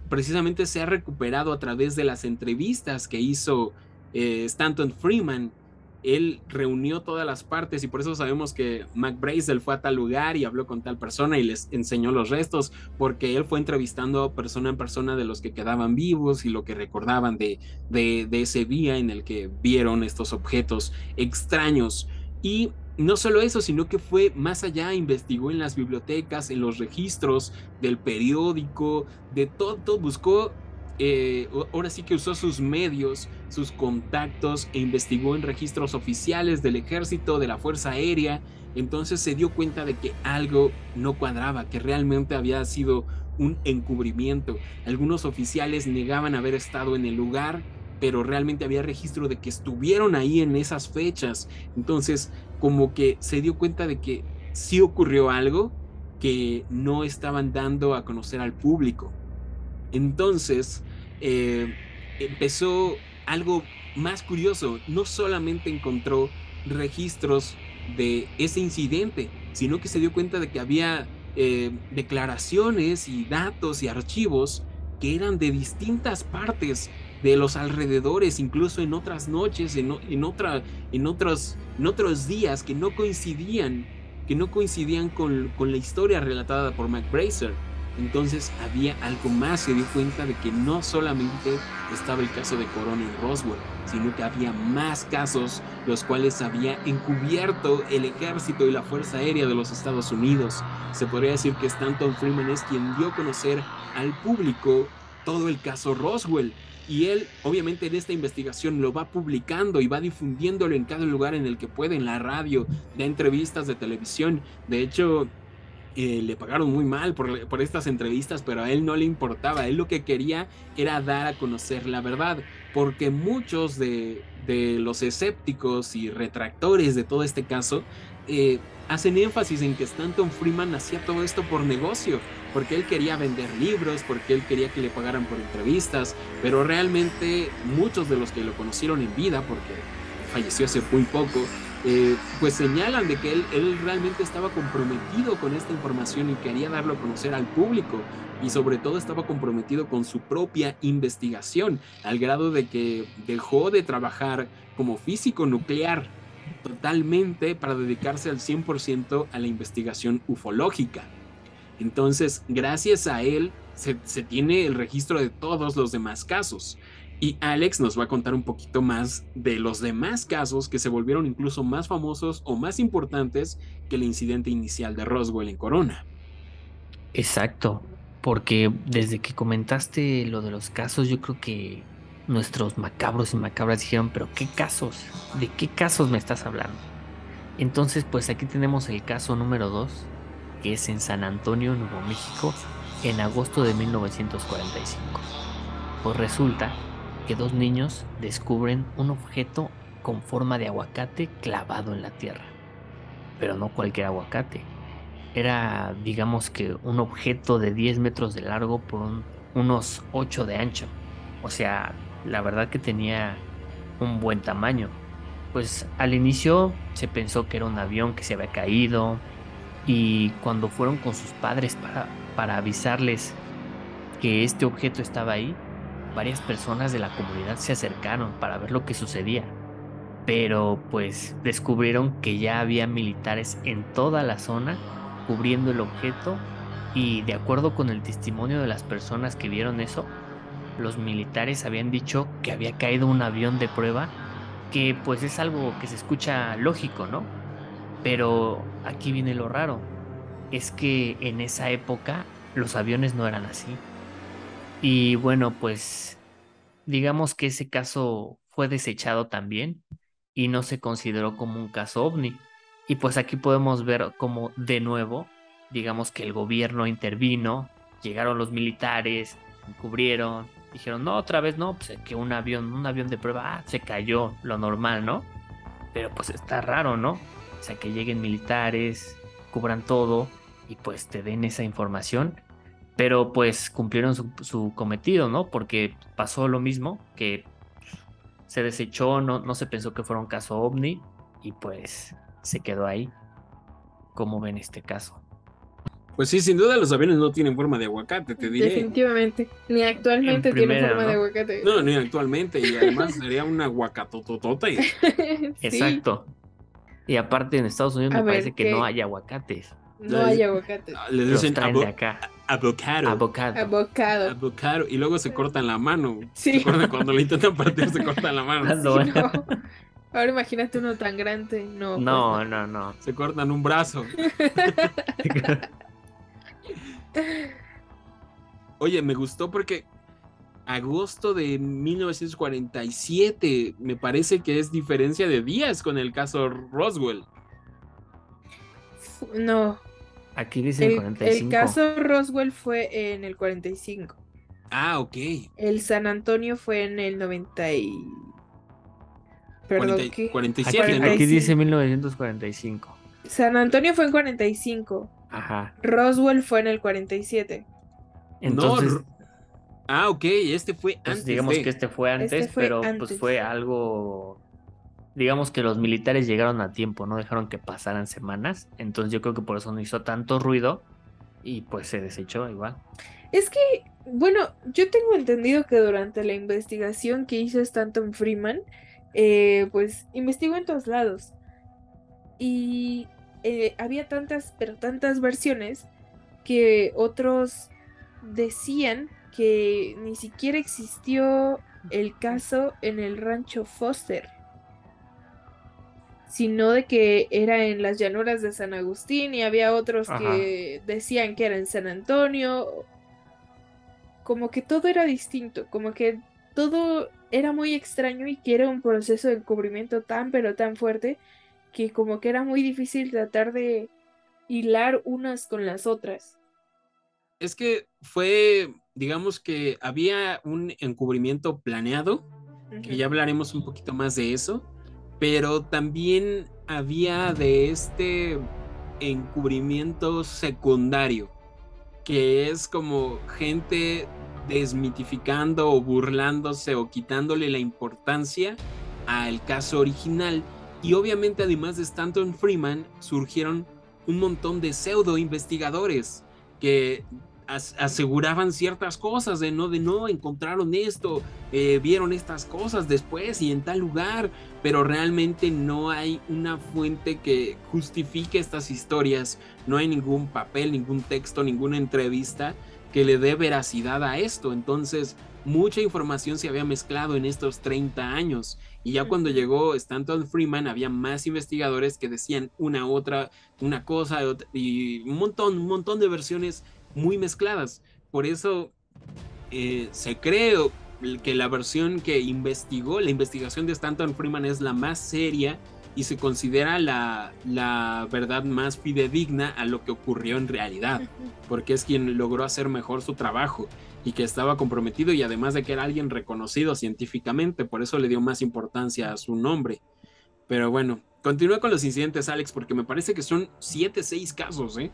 Speaker 1: precisamente se ha recuperado a través de las entrevistas que hizo Stanton Friedman. Él reunió todas las partes, y por eso sabemos que Mac Brazel fue a tal lugar y habló con tal persona y les enseñó los restos, porque él fue entrevistando persona en persona de los que quedaban vivos y lo que recordaban de ese día en el que vieron estos objetos extraños. Y no solo eso, sino que fue más allá, investigó en las bibliotecas, en los registros del periódico, de todo, buscó, ahora sí que usó sus medios, sus contactos, e investigó en registros oficiales del ejército, de la Fuerza Aérea. Entonces se dio cuenta de que algo no cuadraba, que realmente había sido un encubrimiento. Algunos oficiales negaban haber estado en el lugar, pero realmente había registro de que estuvieron ahí en esas fechas. Entonces, como que se dio cuenta de que sí ocurrió algo que no estaban dando a conocer al público. Entonces, empezó algo más curioso. No solamente encontró registros de ese incidente, sino que se dio cuenta de que había declaraciones y datos y archivos que eran de distintas partes de los alrededores, incluso en otras noches, en otros días que no coincidían con la historia relatada por Mac Brazel. Entonces había algo más. Se dio cuenta de que no solamente estaba el caso de Corona y Roswell, sino que había más casos, los cuales había encubierto el ejército y la Fuerza Aérea de los Estados Unidos. Se podría decir que Stanton Friedman es quien dio a conocer al público todo el caso Roswell, y él obviamente en esta investigación lo va publicando y va difundiéndolo en cada lugar en el que puede, en la radio, de entrevistas de televisión. De hecho, le pagaron muy mal por estas entrevistas, pero a él no le importaba. Él lo que quería era dar a conocer la verdad, porque muchos de los escépticos y retractores de todo este caso hacen énfasis en que Stanton Friedman hacía todo esto por negocio, porque él quería vender libros, porque él quería que le pagaran por entrevistas, pero realmente muchos de los que lo conocieron en vida, porque falleció hace muy poco, pues señalan de que él realmente estaba comprometido con esta información y quería darlo a conocer al público, y sobre todo estaba comprometido con su propia investigación, al grado de que dejó de trabajar como físico nuclear totalmente para dedicarse al 100% a la investigación ufológica. Entonces, gracias a él, se tiene el registro de todos los demás casos. Y Alex nos va a contar un poquito más de los demás casos que se volvieron incluso más famosos o más importantes que el incidente inicial de Roswell en Corona.
Speaker 3: Exacto, porque desde que comentaste lo de los casos, yo creo que nuestros macabros y macabras dijeron, pero ¿qué casos? ¿De qué casos me estás hablando? Entonces, pues aquí tenemos el caso número 2, que es en San Antonio, Nuevo México, en agosto de 1945. Pues resulta que 2 niños descubren un objeto con forma de aguacate clavado en la tierra, pero no cualquier aguacate. Era, digamos que un objeto de 10 metros de largo por unos 8 de ancho. O sea, la verdad que tenía un buen tamaño. Pues al inicio se pensó que era un avión que se había caído, y cuando fueron con sus padres para avisarles que este objeto estaba ahí, varias personas de la comunidad se acercaron para ver lo que sucedía. Pero pues descubrieron que ya había militares en toda la zona cubriendo el objeto, y de acuerdo con el testimonio de las personas que vieron eso, los militares habían dicho que había caído un avión de prueba, que pues es algo que se escucha lógico, ¿no? Pero aquí viene lo raro, es que en esa época los aviones no eran así. Y bueno, pues digamos que ese caso fue desechado también y no se consideró como un caso ovni. Y pues aquí podemos ver cómo de nuevo, digamos que el gobierno intervino, llegaron los militares, cubrieron, dijeron, no, otra vez no, pues que un avión de prueba, se cayó, lo normal, ¿no? Pero pues está raro, ¿no? O sea, que lleguen militares, cubran todo y pues te den esa información. Pero pues cumplieron su cometido, ¿no? Porque pasó lo mismo, que se desechó, no se pensó que fuera un caso ovni y pues se quedó ahí. ¿Cómo ven este caso?
Speaker 1: Pues sí, sin duda los aviones no tienen forma de aguacate, te diré.
Speaker 2: Definitivamente. Ni
Speaker 3: En
Speaker 2: actualmente tiene
Speaker 3: primera,
Speaker 2: forma de
Speaker 3: ¿no?
Speaker 2: aguacate.
Speaker 1: No, ni actualmente, y además sería un aguacatototote.
Speaker 2: Sí.
Speaker 3: Exacto. Y aparte en Estados Unidos
Speaker 2: A
Speaker 3: me
Speaker 2: ver,
Speaker 3: parece que
Speaker 2: ¿qué?
Speaker 3: no hay aguacates.
Speaker 2: No hay aguacate.
Speaker 1: Les
Speaker 3: Los
Speaker 1: dicen
Speaker 3: traen de acá.
Speaker 1: avocado.
Speaker 3: Avocado.
Speaker 2: Avocado.
Speaker 1: Avocado. Y luego se cortan la mano.
Speaker 2: Sí.
Speaker 1: ¿Se acuerdan cuando lo intentan partir se cortan la mano?
Speaker 3: Cuando-
Speaker 2: Sí, no. Ahora imagínate uno tan grande. No, pues
Speaker 3: No,
Speaker 2: no.
Speaker 3: no.
Speaker 1: Se cortan un brazo. Oye, me gustó porque agosto de 1947 me parece que es diferencia de días con el caso Roswell.
Speaker 2: No.
Speaker 3: Aquí dice el
Speaker 2: El
Speaker 3: 45.
Speaker 2: caso Roswell fue en el 45.
Speaker 1: Ah, ok.
Speaker 2: El San Antonio fue en el 90 y... Perdón, ¿qué?
Speaker 1: 47, ¿no?
Speaker 3: Aquí dice 1945.
Speaker 2: San Antonio fue en 45.
Speaker 3: Ajá.
Speaker 2: Roswell fue en el 47.
Speaker 3: Entonces,
Speaker 1: No, ok, este fue antes
Speaker 3: digamos
Speaker 1: de.
Speaker 3: que este fue antes,
Speaker 2: Este fue
Speaker 3: pero pues
Speaker 2: antes.
Speaker 3: fue algo, digamos que los militares llegaron a tiempo, no dejaron que pasaran semanas, entonces yo creo que por eso no hizo tanto ruido y pues se desechó igual.
Speaker 2: Es que, bueno, yo tengo entendido que durante la investigación que hizo Stanton Friedman, pues investigó en todos lados. Y había tantas, pero tantas versiones que otros decían que ni siquiera existió el caso en el rancho Foster, sino de que era en las llanuras de San Agustín, y había otros
Speaker 3: Ajá.
Speaker 2: que decían que era en San Antonio. Como que todo era distinto, como que todo era muy extraño y que era un proceso de encubrimiento tan pero tan fuerte que como que era muy difícil tratar de hilar unas con las otras.
Speaker 1: Es que fue, digamos que había un encubrimiento planeado, que ya hablaremos un poquito más de eso, pero también había de este encubrimiento secundario, que es como gente desmitificando o burlándose o quitándole la importancia al caso original Y obviamente, además de Stanton Friedman, surgieron un montón de pseudo investigadores que aseguraban ciertas cosas de no encontraron esto, vieron estas cosas después y en tal lugar, pero realmente no hay una fuente que justifique estas historias, no hay ningún papel, ningún texto, ninguna entrevista que le dé veracidad a esto. Entonces mucha información se había mezclado en estos 30 años y ya cuando llegó Stanton Friedman había más investigadores que decían una cosa y un montón de versiones muy mezcladas. Por eso se cree que la versión que investigó, la investigación de Stanton Friedman es la más seria y se considera la verdad más fidedigna a lo que ocurrió en realidad, porque es quien logró hacer mejor su trabajo y que estaba comprometido, y además de que era alguien reconocido científicamente, por eso le dio más importancia a su nombre. Pero bueno, continúa con los incidentes, Alex, porque me parece que son 6 casos, ¿eh?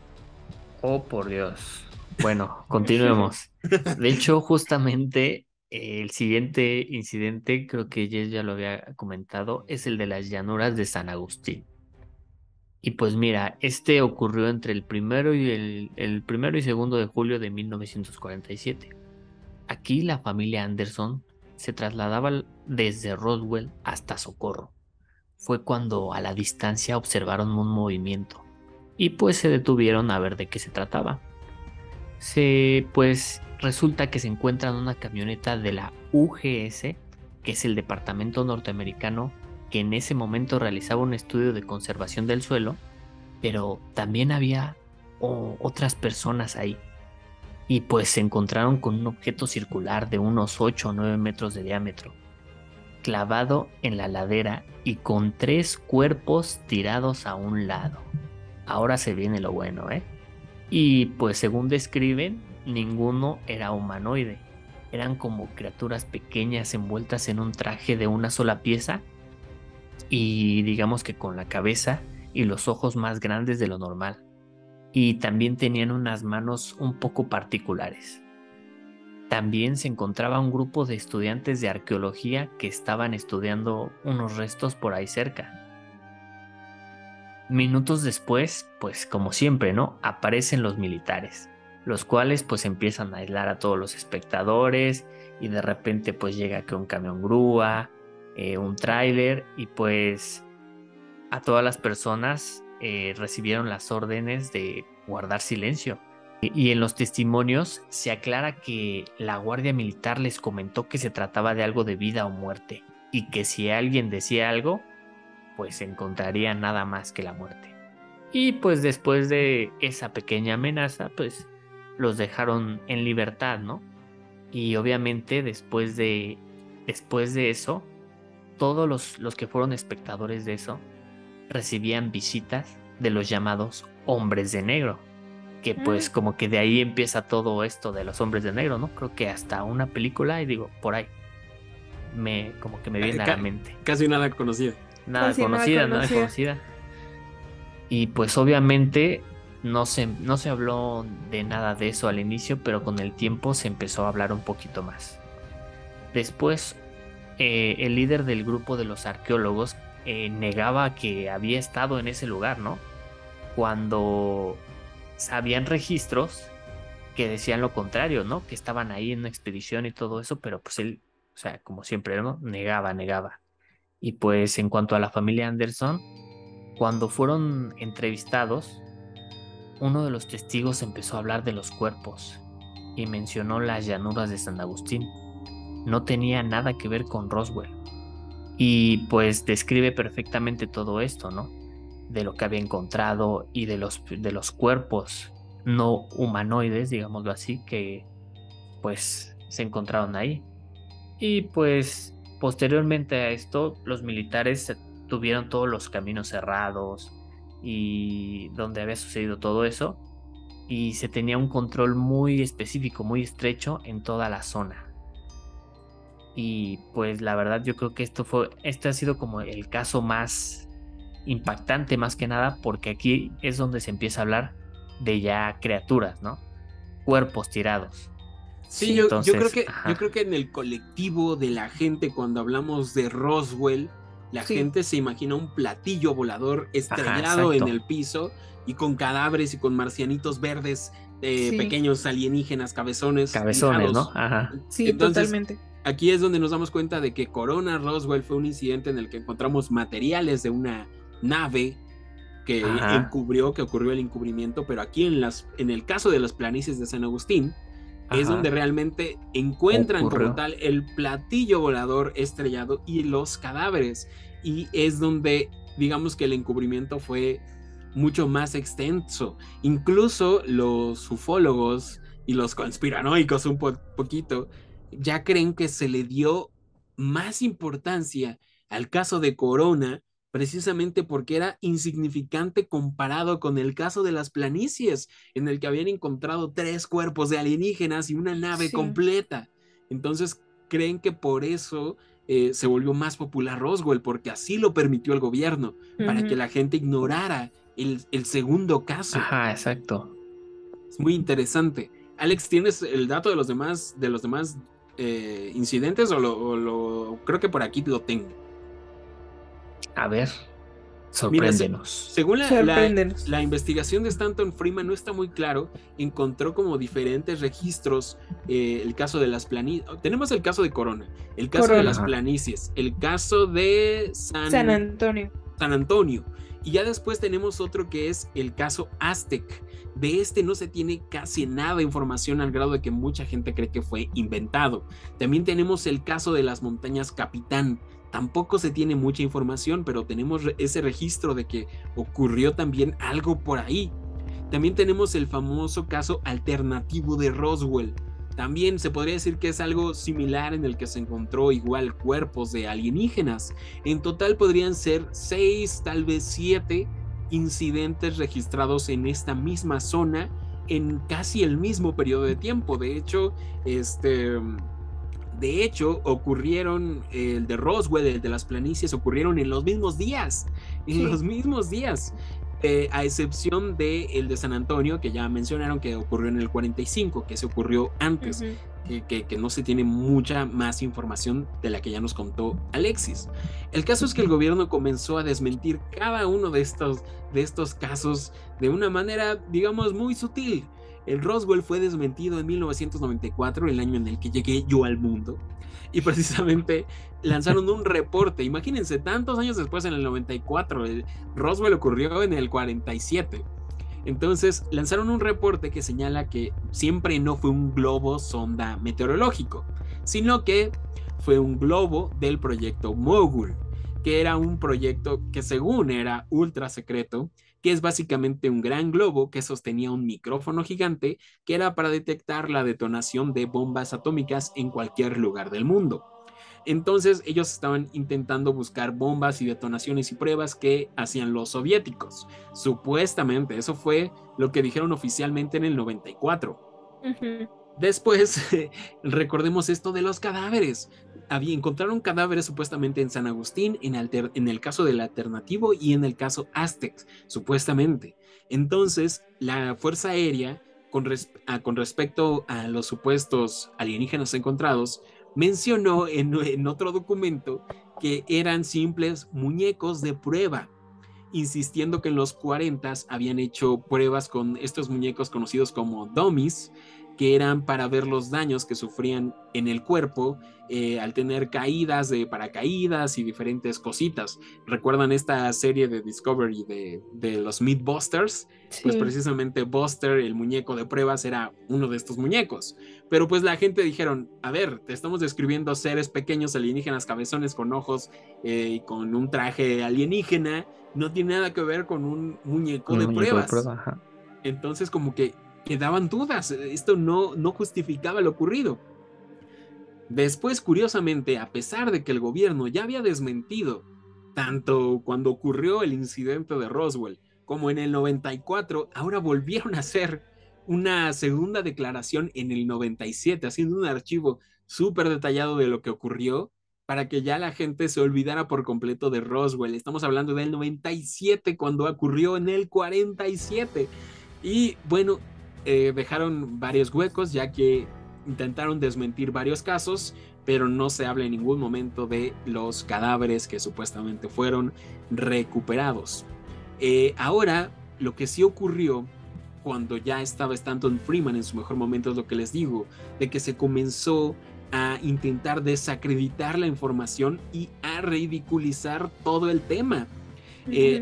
Speaker 3: Oh, por Dios. Bueno, continuemos. De hecho, justamente el siguiente incidente, creo que Jess ya lo había comentado, es el de las llanuras de San Agustín. Y pues mira, este ocurrió entre el primero y el primero y segundo de julio de 1947. Aquí la familia Anderson se trasladaba desde Roswell hasta Socorro. Fue cuando a la distancia observaron un movimiento y pues se detuvieron a ver de qué se trataba. Pues resulta que se encuentran una camioneta de la UGS, que es el departamento norteamericano que en ese momento realizaba un estudio de conservación del suelo, pero también había otras personas ahí. Y pues se encontraron con un objeto circular de unos 8 o 9 metros de diámetro, clavado en la ladera y con 3 cuerpos tirados a un lado. Ahora se viene lo bueno, ¿eh? Y pues según describen, ninguno era humanoide. Eran como criaturas pequeñas envueltas en un traje de una sola pieza y digamos que con la cabeza y los ojos más grandes de lo normal. Y también tenían unas manos un poco particulares. También se encontraba un grupo de estudiantes de arqueología que estaban estudiando unos restos por ahí cerca. Minutos después, pues como siempre, ¿no? Aparecen los militares, los cuales pues empiezan a aislar a todos los espectadores y de repente pues llega que un camión grúa, un tráiler y pues a todas las personas recibieron las órdenes de guardar silencio. Y en los testimonios se aclara que la guardia militar les comentó que se trataba de algo de vida o muerte y que si alguien decía algo, pues encontraría nada más que la muerte. Y pues después de esa pequeña amenaza, pues los dejaron en libertad, ¿no? Y obviamente después de eso, todos los que fueron espectadores de eso recibían visitas de los llamados hombres de negro, que pues como que de ahí empieza todo esto de los hombres de negro, ¿no? Creo que hasta una película, y digo, por ahí, como que me viene a la mente.
Speaker 1: Casi nada conocida.
Speaker 3: Nada conocida. Y pues obviamente no se habló de nada de eso al inicio, pero con el tiempo se empezó a hablar un poquito más. Después, el líder del grupo de los arqueólogos negaba que había estado en ese lugar, ¿no? Cuando habían registros que decían lo contrario, ¿no? Que estaban ahí en una expedición y todo eso, pero pues él, o sea, como siempre, ¿no? Negaba. Y pues en cuanto a la familia Anderson, cuando fueron entrevistados, uno de los testigos empezó a hablar de los cuerpos y mencionó las llanuras de San Agustín. No tenía nada que ver con Roswell. Y pues describe perfectamente todo esto, ¿no? De lo que había encontrado y de los cuerpos no humanoides, digámoslo así, que pues se encontraron ahí. Y pues posteriormente a esto, los militares tuvieron todos los caminos cerrados y donde había sucedido todo eso, y se tenía un control muy específico, muy estrecho en toda la zona. Y pues la verdad yo creo que este ha sido como el caso más impactante más que nada, porque aquí es donde se empieza a hablar de ya criaturas, ¿no? Cuerpos tirados.
Speaker 1: Sí, yo creo que en el colectivo de la gente, cuando hablamos de Roswell, La
Speaker 2: Sí.
Speaker 1: gente se imagina un platillo volador estrellado
Speaker 3: exacto.
Speaker 1: en el piso y con cadáveres y con marcianitos verdes,
Speaker 2: Sí.
Speaker 1: pequeños alienígenas, cabezones
Speaker 3: Cabezones, ¿no?
Speaker 1: tirados.
Speaker 3: Ajá.
Speaker 2: Sí,
Speaker 1: Entonces,
Speaker 2: totalmente.
Speaker 1: aquí es donde nos damos cuenta de que Corona Roswell fue un incidente en el que encontramos materiales de una nave que
Speaker 3: Ajá.
Speaker 1: que ocurrió el encubrimiento, pero aquí en el caso de las planicies de San Agustín, es
Speaker 3: Ajá.
Speaker 1: donde realmente encuentran
Speaker 3: Ocurrió.
Speaker 1: como tal el platillo volador estrellado y los cadáveres. Y es donde, digamos que el encubrimiento fue mucho más extenso. Incluso los ufólogos y los conspiranoicos un poquito ya creen que se le dio más importancia al caso de Corona precisamente porque era insignificante comparado con el caso de las planicies, en el que habían encontrado 3 cuerpos de alienígenas y una nave
Speaker 2: Sí.
Speaker 1: completa. Entonces creen que por eso se volvió más popular Roswell, porque así lo permitió el gobierno, para que la gente ignorara el segundo caso.
Speaker 3: Ajá, exacto.
Speaker 1: Es muy interesante. Alex, ¿tienes el dato de los demás incidentes creo que por aquí lo tengo?
Speaker 3: A ver,
Speaker 1: Mira,
Speaker 3: sorpréndenos.
Speaker 1: según
Speaker 2: Sorpréndenos.
Speaker 1: la investigación de Stanton Freeman, no está muy claro, encontró como diferentes registros, el caso de las planicies. Tenemos el caso de Corona, el caso de las
Speaker 3: Ajá.
Speaker 1: planicies, el caso de
Speaker 2: San Antonio.
Speaker 1: San Antonio, y ya después tenemos otro que es el caso Aztec. De este no se tiene casi nada de información al grado de que mucha gente cree que fue inventado. También tenemos el caso de las montañas Capitán. Tampoco se tiene mucha información, pero tenemos ese registro de que ocurrió también algo por ahí. También tenemos el famoso caso alternativo de Roswell. También se podría decir que es algo similar en el que se encontró igual cuerpos de alienígenas. En total podrían ser 6, tal vez 7 incidentes registrados en esta misma zona en casi el mismo periodo de tiempo. De hecho, ocurrieron el de Roswell, el de las planicies, ocurrieron en los mismos días. A excepción de San Antonio, que ya mencionaron que ocurrió en el 45, que se ocurrió antes, que no se tiene mucha más información de la que ya nos contó Alexis. El caso es que el gobierno comenzó a desmentir cada uno de estos casos de una manera, digamos, muy sutil. El Roswell fue desmentido en 1994, el año en el que llegué yo al mundo, y precisamente lanzaron un reporte. Imagínense, tantos años después, en el 94, el Roswell ocurrió en el 47. Entonces lanzaron un reporte que señala que siempre no fue un globo sonda meteorológico, sino que fue un globo del proyecto Mogul, que era un proyecto que según era ultra secreto, que es básicamente un gran globo que sostenía un micrófono gigante que era para detectar la detonación de bombas atómicas en cualquier lugar del mundo. Entonces ellos estaban intentando buscar bombas y detonaciones y pruebas que hacían los soviéticos. Supuestamente, eso fue lo que dijeron oficialmente en el 94. Después, recordemos esto de los cadáveres. Encontraron cadáveres supuestamente en San Agustín, en el caso del alternativo y en el caso Aztec, supuestamente. Entonces, la Fuerza Aérea, con respecto a los supuestos alienígenas encontrados, mencionó en otro documento que eran simples muñecos de prueba, insistiendo que en los 40 habían hecho pruebas con estos muñecos conocidos como dummies, que eran para ver los daños que sufrían en el cuerpo al tener caídas de paracaídas y diferentes cositas. ¿Recuerdan esta serie de Discovery de los Mythbusters? Sí. Pues precisamente Buster, el muñeco de pruebas, era uno de estos muñecos. Pero pues la gente dijeron, a ver, te estamos describiendo seres pequeños alienígenas, cabezones con ojos y con un traje alienígena, no tiene nada que ver con un muñeco de pruebas.
Speaker 3: Ajá.
Speaker 1: Entonces como que quedaban dudas, esto no justificaba lo ocurrido. Después, curiosamente, a pesar de que el gobierno ya había desmentido tanto cuando ocurrió el incidente de Roswell como en el 94, ahora volvieron a hacer una segunda declaración en el 97, haciendo un archivo súper detallado de lo que ocurrió para que ya la gente se olvidara por completo de Roswell. Estamos hablando del 97 cuando ocurrió en el 47. Y bueno, dejaron varios huecos, ya que intentaron desmentir varios casos, pero no se habla en ningún momento de los cadáveres que supuestamente fueron recuperados. Ahora, lo que sí ocurrió cuando ya estaba Stanton Friedman en su mejor momento es lo que les digo, de que se comenzó a intentar desacreditar la información y a ridiculizar todo el tema,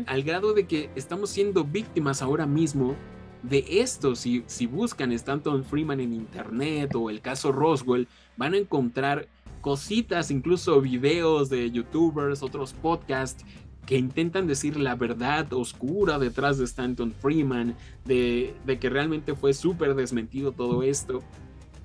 Speaker 1: al grado de que estamos siendo víctimas ahora mismo de esto. Si buscan Stanton Friedman en internet o el caso Roswell, van a encontrar cositas, incluso videos de youtubers, otros podcasts que intentan decir la verdad oscura detrás de Stanton Friedman, de que realmente fue súper desmentido todo esto.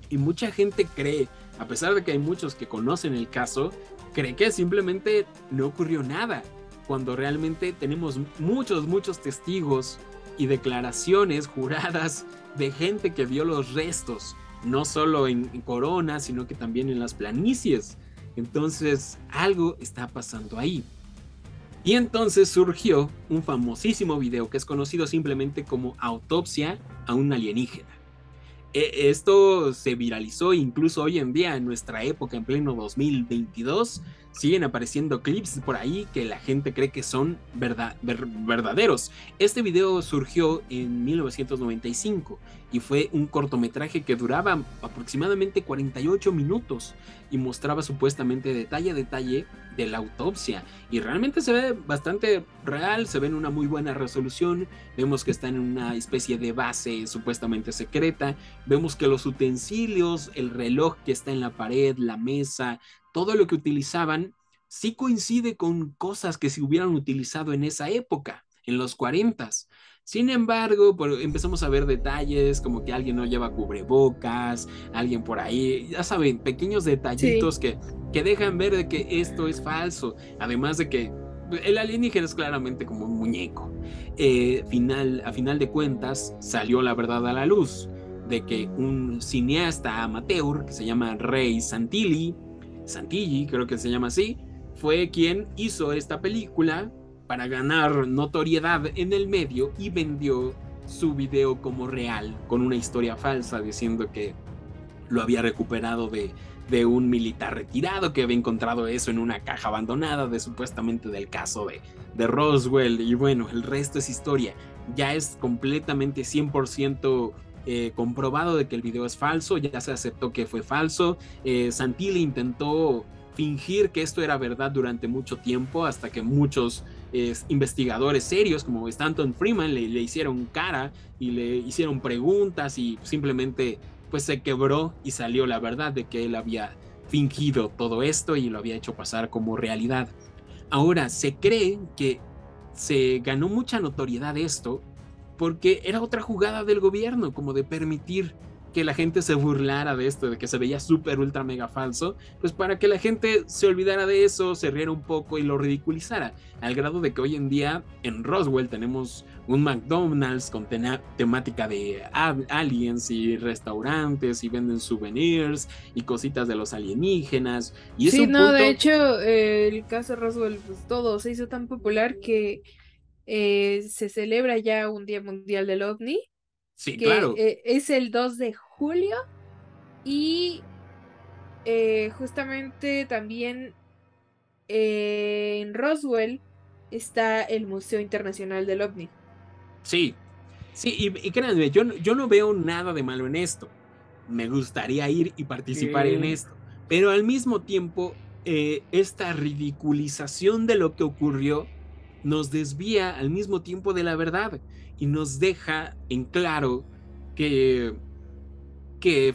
Speaker 1: Y mucha gente cree, a pesar de que hay muchos que conocen el caso, cree que simplemente no ocurrió nada, cuando realmente tenemos muchos testigos y declaraciones juradas de gente que vio los restos, no solo en Corona, sino que también en las planicies. Entonces, algo está pasando ahí. Y entonces surgió un famosísimo video que es conocido simplemente como Autopsia a un alienígena. Esto se viralizó incluso hoy en día, en nuestra época, en pleno 2022. Siguen apareciendo clips por ahí que la gente cree que son verdaderos. Este video surgió en 1995 y fue un cortometraje que duraba aproximadamente 48 minutos y mostraba supuestamente detalle a detalle de la autopsia, y realmente se ve bastante real, se ve en una muy buena resolución. Vemos que está en una especie de base supuestamente secreta, vemos que los utensilios, el reloj que está en la pared, la mesa, todo lo que utilizaban sí coincide con cosas que se hubieran utilizado en esa época, en los 40s. Sin embargo, empezamos a ver detalles como que alguien no lleva cubrebocas, alguien por ahí, ya saben, pequeños detallitos que dejan ver de que esto es falso. Además de que el alienígena es claramente como un muñeco. A final de cuentas, salió la verdad a la luz de que un cineasta amateur que se llama Ray Santilli, creo que se llama así, fue quien hizo esta película para ganar notoriedad en el medio y vendió su video como real, con una historia falsa diciendo que lo había recuperado de un militar retirado, que había encontrado eso en una caja abandonada supuestamente del caso de Roswell. Y bueno, el resto es historia. Ya es completamente 100% comprobado de que el video es falso, ya se aceptó que fue falso. Santilli intentó fingir que esto era verdad durante mucho tiempo, hasta que muchos investigadores serios como Stanton Friedman le hicieron cara y le hicieron preguntas, y simplemente pues se quebró y salió la verdad de que él había fingido todo esto y lo había hecho pasar como realidad. Ahora, se cree que se ganó mucha notoriedad esto porque era otra jugada del gobierno, como de permitir que la gente se burlara de esto, de que se veía súper ultra mega falso, pues para que la gente se olvidara de eso, se riera un poco y lo ridiculizara, al grado de que hoy en día en Roswell tenemos un McDonald's con temática de aliens y restaurantes, y venden souvenirs y cositas de los alienígenas. Y
Speaker 2: sí, no, de hecho, el caso Roswell, pues todo se hizo tan popular que se celebra ya un Día Mundial del OVNI.
Speaker 1: Sí,
Speaker 2: que
Speaker 1: claro.
Speaker 2: Es el 2 de julio y justamente también en Roswell está el Museo Internacional del OVNI.
Speaker 1: Sí, y créanme, yo no veo nada de malo en esto. Me gustaría ir y participar en esto, pero al mismo tiempo esta ridiculización de lo que ocurrió nos desvía al mismo tiempo de la verdad y nos deja en claro que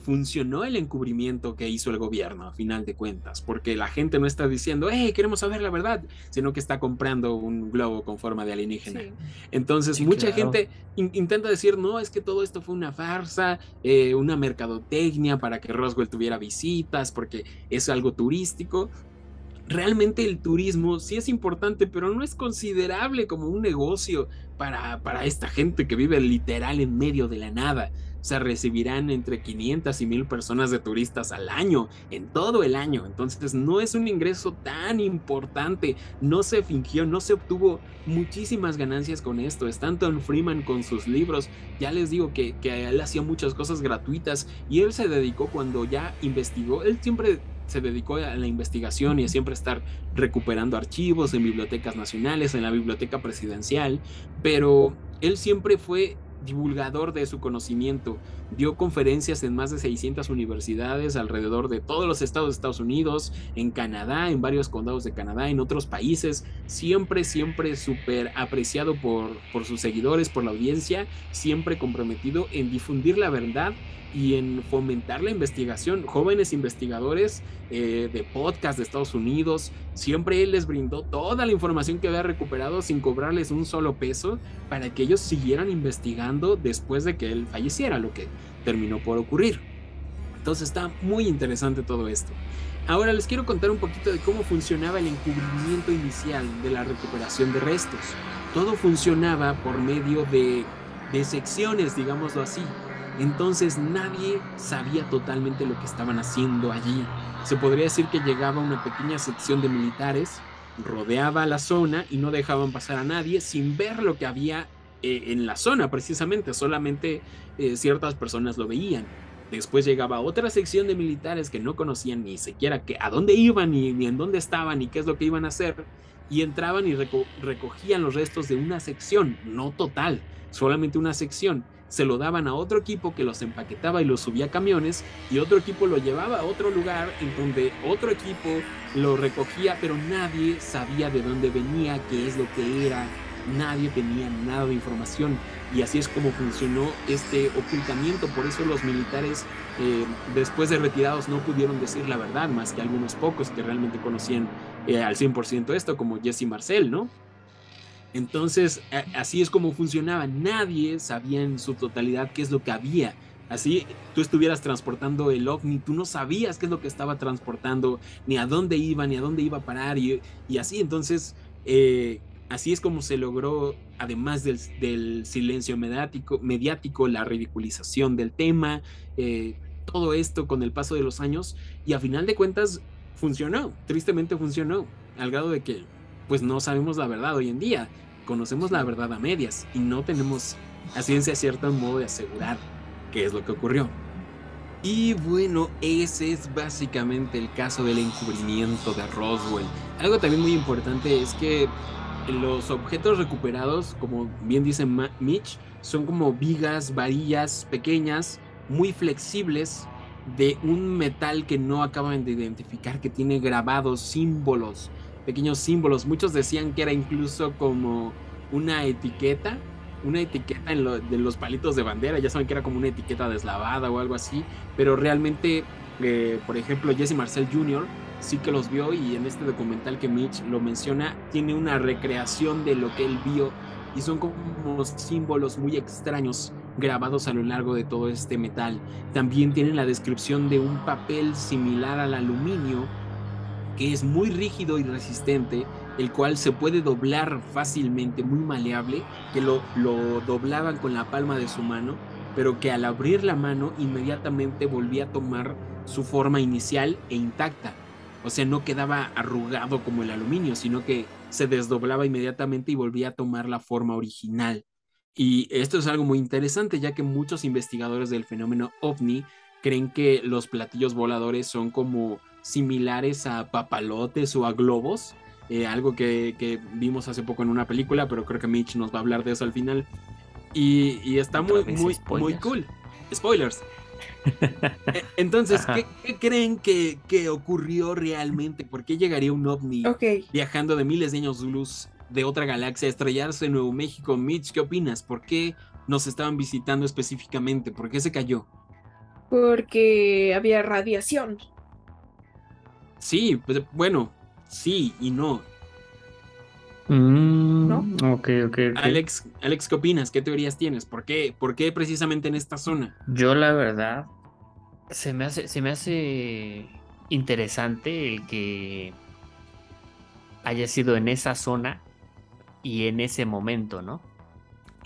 Speaker 1: funcionó el encubrimiento que hizo el gobierno a final de cuentas, porque la gente no está diciendo queremos saber la verdad, sino que está comprando un globo con forma de alienígena. Sí. Entonces mucha gente intenta decir, no, es que todo esto fue una farsa, una mercadotecnia para que Roswell tuviera visitas, porque es algo turístico. Realmente el turismo sí es importante, pero no es considerable como un negocio para esta gente que vive literal en medio de la nada. O sea, recibirán entre 500 y 1000 personas de turistas al año, en todo el año. Entonces, no es un ingreso tan importante. No se fingió, no se obtuvo muchísimas ganancias con esto. Stanton Friedman con sus libros, ya les digo que él hacía muchas cosas gratuitas y él se dedicó cuando ya investigó, él siempre se dedicó a la investigación y a siempre estar recuperando archivos en bibliotecas nacionales, en la biblioteca presidencial, pero él siempre fue divulgador de su conocimiento, dio conferencias en más de 600 universidades alrededor de todos los estados de Estados Unidos, en Canadá, en varios condados de Canadá, en otros países, siempre súper apreciado por sus seguidores, por la audiencia, siempre comprometido en difundir la verdad y en fomentar la investigación. Jóvenes investigadores de podcast de Estados Unidos, siempre él les brindó toda la información que había recuperado sin cobrarles un solo peso para que ellos siguieran investigando después de que él falleciera, lo que terminó por ocurrir. Entonces está muy interesante todo esto. Ahora les quiero contar un poquito de cómo funcionaba el encubrimiento inicial de la recuperación de restos. Todo funcionaba por medio de secciones, digámoslo así. Entonces nadie sabía totalmente lo que estaban haciendo allí. Se podría decir que llegaba una pequeña sección de militares, rodeaba la zona y no dejaban pasar a nadie sin ver lo que había en la zona precisamente, solamente ciertas personas lo veían. Después llegaba otra sección de militares que no conocían ni siquiera a dónde iban, ni en dónde estaban, ni qué es lo que iban a hacer, y entraban y recogían los restos de una sección, no total, solamente una sección. Se lo daban a otro equipo que los empaquetaba y los subía a camiones, y otro equipo lo llevaba a otro lugar en donde otro equipo lo recogía, pero nadie sabía de dónde venía, qué es lo que era, nadie tenía nada de información. Y así es como funcionó este ocultamiento. Por eso los militares después de retirados no pudieron decir la verdad, más que algunos pocos que realmente conocían al 100% esto, como Jesse Marcel, ¿no? Entonces, así es como funcionaba. Nadie sabía en su totalidad qué es lo que había. Así tú estuvieras transportando el ovni, tú no sabías qué es lo que estaba transportando, ni a dónde iba, ni a dónde iba a parar, y así. Entonces, así es como se logró, además del silencio mediático, la ridiculización del tema, todo esto con el paso de los años, y a final de cuentas funcionó, tristemente funcionó, al grado de que pues no sabemos la verdad hoy en día, conocemos la verdad a medias y no tenemos a ciencia cierta un modo de asegurar qué es lo que ocurrió. Y bueno, ese es básicamente el caso del encubrimiento de Roswell. Algo también muy importante es que los objetos recuperados, como bien dice Mitch, son como vigas, varillas pequeñas, muy flexibles, de un metal que no acaban de identificar, que tiene grabados símbolos, pequeños símbolos. Muchos decían que era incluso como una etiqueta, de los palitos de bandera. Ya saben que era como una etiqueta deslavada o algo así, pero realmente, por ejemplo, Jesse Marcel Jr. sí que los vio, y en este documental que Mitch lo menciona, tiene una recreación de lo que él vio, y son como símbolos muy extraños grabados a lo largo de todo este metal. También tienen la descripción de un papel similar al aluminio, que es muy rígido y resistente, el cual se puede doblar fácilmente, muy maleable, que lo doblaban con la palma de su mano, pero que al abrir la mano inmediatamente volvía a tomar su forma inicial e intacta. O sea, no quedaba arrugado como el aluminio, sino que se desdoblaba inmediatamente y volvía a tomar la forma original. Y esto es algo muy interesante, ya que muchos investigadores del fenómeno OVNI creen que los platillos voladores son como similares a papalotes o a globos, algo que vimos hace poco en una película, pero creo que Mitch nos va a hablar de eso al final. Y está muy cool. Spoilers. Entonces, ¿qué creen que ocurrió realmente? ¿Por qué llegaría un ovni viajando de miles de años luz de otra galaxia a estrellarse en Nuevo México? Mitch, ¿qué opinas? ¿Por qué nos estaban visitando específicamente? ¿Por qué se cayó?
Speaker 2: Porque había radiación.
Speaker 1: Sí, pues bueno, sí y no.
Speaker 2: ¿No?
Speaker 3: Ok.
Speaker 1: Alex, ¿qué opinas? ¿Qué teorías tienes? ¿Por qué precisamente en esta zona?
Speaker 3: Yo la verdad, se me hace interesante el que haya sido en esa zona y en ese momento, ¿no?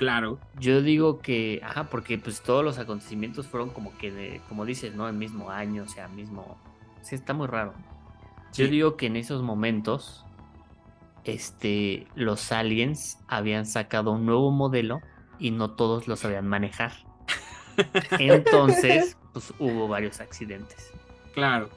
Speaker 1: Claro.
Speaker 3: Yo digo que, porque pues todos los acontecimientos fueron como que, como dices, ¿no? El mismo año, o sea, mismo... Sí, está muy raro. Yo
Speaker 1: Sí.
Speaker 3: digo que en esos momentos, los aliens habían sacado un nuevo modelo y no todos lo sabían manejar. Entonces, pues hubo varios accidentes.
Speaker 1: Claro.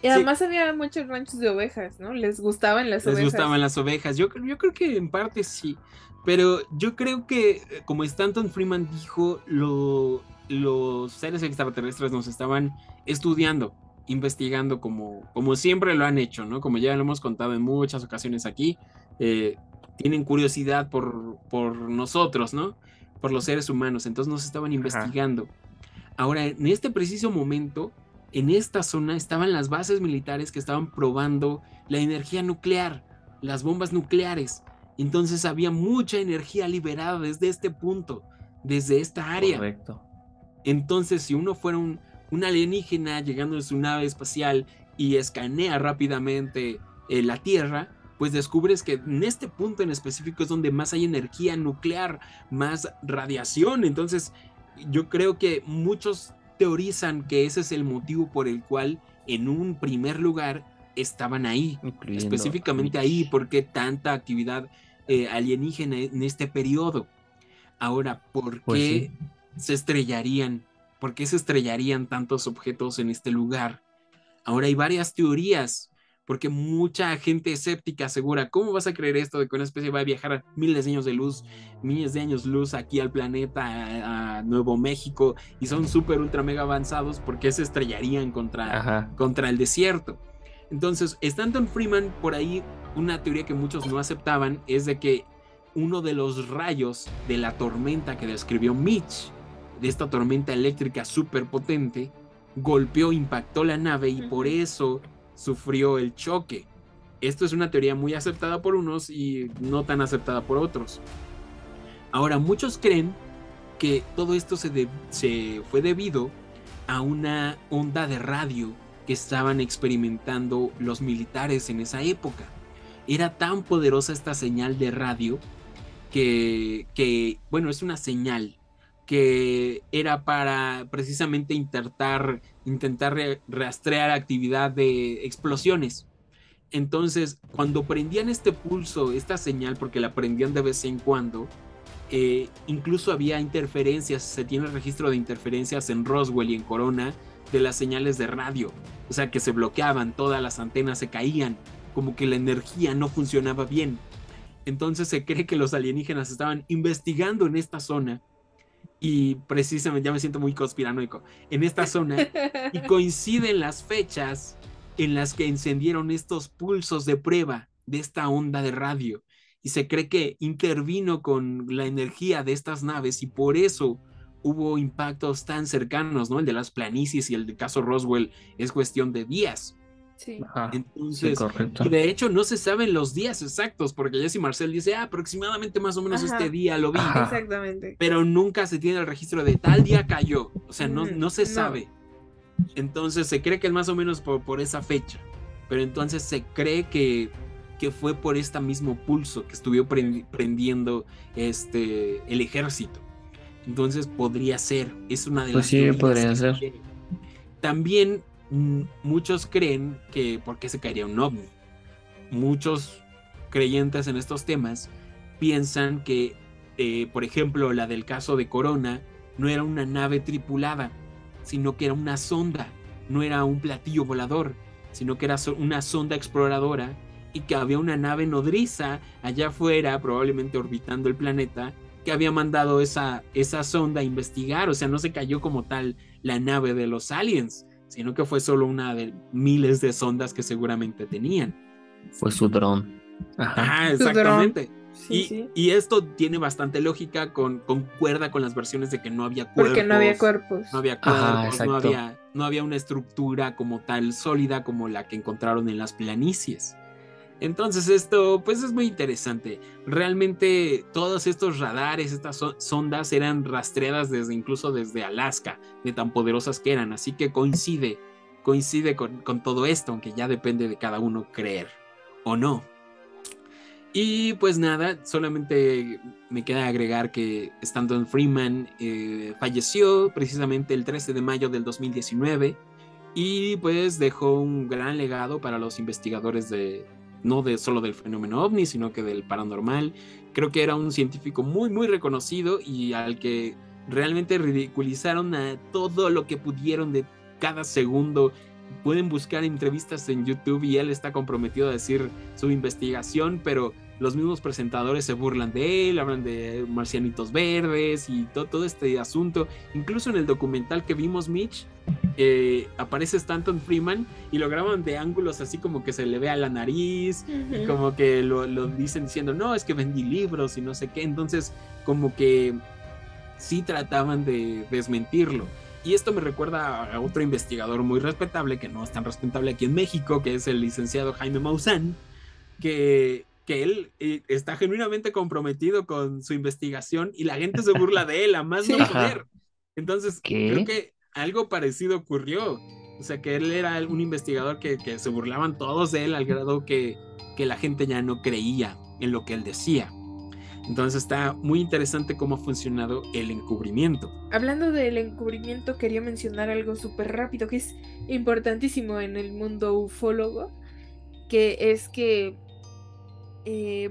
Speaker 2: Y
Speaker 1: Sí,
Speaker 2: además había muchos ranchos de ovejas, ¿no? Les gustaban las
Speaker 1: les
Speaker 2: ovejas.
Speaker 1: gustaban las ovejas. Yo creo que en parte sí. Pero yo creo que, como Stanton Freeman dijo, los seres extraterrestres nos estaban estudiando, investigando como siempre lo han hecho, ¿no? Como ya lo hemos contado en muchas ocasiones aquí. eh, Tienen curiosidad por nosotros, ¿no? Por los seres humanos. Entonces nos estaban
Speaker 3: Ajá.
Speaker 1: investigando. Ahora, en este preciso momento, en esta zona estaban las bases militares que estaban probando la energía nuclear, las bombas nucleares. Entonces había mucha energía liberada desde este punto, desde esta área.
Speaker 3: Correcto.
Speaker 1: Entonces, si uno fuera un alienígena llegando en su nave espacial y escanea rápidamente la Tierra, pues descubres que en este punto en específico es donde más hay energía nuclear, más radiación. Entonces, yo creo que muchos teorizan que ese es el motivo por el cual en un primer lugar estaban ahí,
Speaker 3: Incluyendo a
Speaker 1: específicamente ahí,
Speaker 3: Mitch.
Speaker 1: porque tanta actividad alienígena en este periodo. Ahora, ¿por
Speaker 3: Pues
Speaker 1: qué
Speaker 3: sí.
Speaker 1: se estrellarían? ¿Por qué se estrellarían tantos objetos en este lugar? Ahora hay varias teorías, porque mucha gente escéptica asegura, ¿cómo vas a creer esto de que una especie va a viajar miles de años de luz, miles de años luz aquí al planeta, a Nuevo México, y son súper, ultra, mega avanzados? ¿Por qué se estrellarían
Speaker 3: Ajá.
Speaker 1: contra el desierto? Entonces, Stanton Freeman, por ahí, una teoría que muchos no aceptaban es de que uno de los rayos de la tormenta que describió Mitch, de esta tormenta eléctrica súper potente, golpeó, impactó la nave y por eso sufrió el choque. Esto es una teoría muy aceptada por unos y no tan aceptada por otros. Ahora, muchos creen que todo esto se fue debido a una onda de radio que estaban experimentando los militares en esa época. Era tan poderosa esta señal de radio bueno, es una señal que era para precisamente intentar rastrear actividad de explosiones. Entonces, cuando prendían este pulso, esta señal, porque la prendían de vez en cuando, incluso había interferencias, se tiene registro de interferencias en Roswell y en Corona de las señales de radio, o sea que se bloqueaban, todas las antenas se caían, como que la energía no funcionaba bien. Entonces se cree que los alienígenas estaban investigando en esta zona y precisamente, ya me siento muy conspiranoico, en esta zona, y coinciden las fechas en las que encendieron estos pulsos de prueba de esta onda de radio y se cree que intervino con la energía de estas naves y por eso hubo impactos tan cercanos, ¿no? El de las planicies y el de caso Roswell es cuestión de días.
Speaker 2: Sí.
Speaker 3: Ajá. Sí,
Speaker 1: Entonces,
Speaker 3: correcto.
Speaker 1: y de hecho no se saben los días exactos, porque Jesse Marcel dice, aproximadamente más o menos este día lo vi,
Speaker 3: Ajá.
Speaker 2: Exactamente.
Speaker 1: pero nunca se tiene el registro de tal día cayó, o sea, no se
Speaker 2: No.
Speaker 1: sabe. Entonces se cree que es más o menos por esa fecha, pero entonces se cree que fue por este mismo pulso que estuvo prendiendo el ejército. Entonces podría ser, es una de
Speaker 3: Pues
Speaker 1: las
Speaker 3: sí,
Speaker 1: teorías
Speaker 3: podría
Speaker 1: que se
Speaker 3: ser.
Speaker 1: tiene. También muchos creen que por qué se caería un ovni. Muchos creyentes en estos temas piensan que, por ejemplo, la del caso de Corona no era una nave tripulada, sino que era una sonda, no era un platillo volador, sino que era una sonda exploradora y que había una nave nodriza allá afuera, probablemente orbitando el planeta, que había mandado esa sonda a investigar. O sea, no se cayó como tal la nave de los aliens, sino que fue solo una de miles de sondas que seguramente tenían.
Speaker 3: Fue su dron. Ajá.
Speaker 1: Exactamente.
Speaker 2: Sí, sí.
Speaker 1: Y esto tiene bastante lógica, concuerda con las versiones de que no había cuerpos.
Speaker 2: Porque no había cuerpos.
Speaker 1: No había
Speaker 3: Ajá,
Speaker 1: cuerpos,
Speaker 3: exacto.
Speaker 1: no había una estructura como tal sólida como la que encontraron en las planicies. Entonces esto pues es muy interesante. Realmente todos estos radares, estas sondas eran rastreadas incluso desde Alaska, de tan poderosas que eran. Así que coincide con todo esto, aunque ya depende de cada uno creer o no. Y pues nada, solamente me queda agregar que Stanton Friedman falleció precisamente el 13 de mayo del 2019 y pues dejó un gran legado para los investigadores no de solo del fenómeno ovni, sino que del paranormal. Creo que era un científico muy, muy reconocido y al que realmente ridiculizaron a todo lo que pudieron de cada segundo. Pueden buscar entrevistas en YouTube y él está comprometido a decir su investigación, pero los mismos presentadores se burlan de él, hablan de marcianitos verdes y todo este asunto. Incluso en el documental que vimos, Mitch, aparece Stanton Friedman y lo graban de ángulos así como que se le vea la nariz, y como que lo dicen diciendo, no, es que vendí libros y no sé qué. Entonces, como que sí trataban de desmentirlo. Y esto me recuerda a otro investigador muy respetable, que no es tan respetable aquí en México, que es el licenciado Jaime Maussan, que él está genuinamente comprometido con su investigación y la gente se burla de él, a más no poder. Entonces, creo que algo parecido ocurrió. O sea, que él era un investigador que se burlaban todos de él al grado que la gente ya no creía en lo que él decía. Entonces está muy interesante cómo ha funcionado el encubrimiento.
Speaker 2: Hablando del encubrimiento, quería mencionar algo súper rápido que es importantísimo en el mundo ufólogo, que es que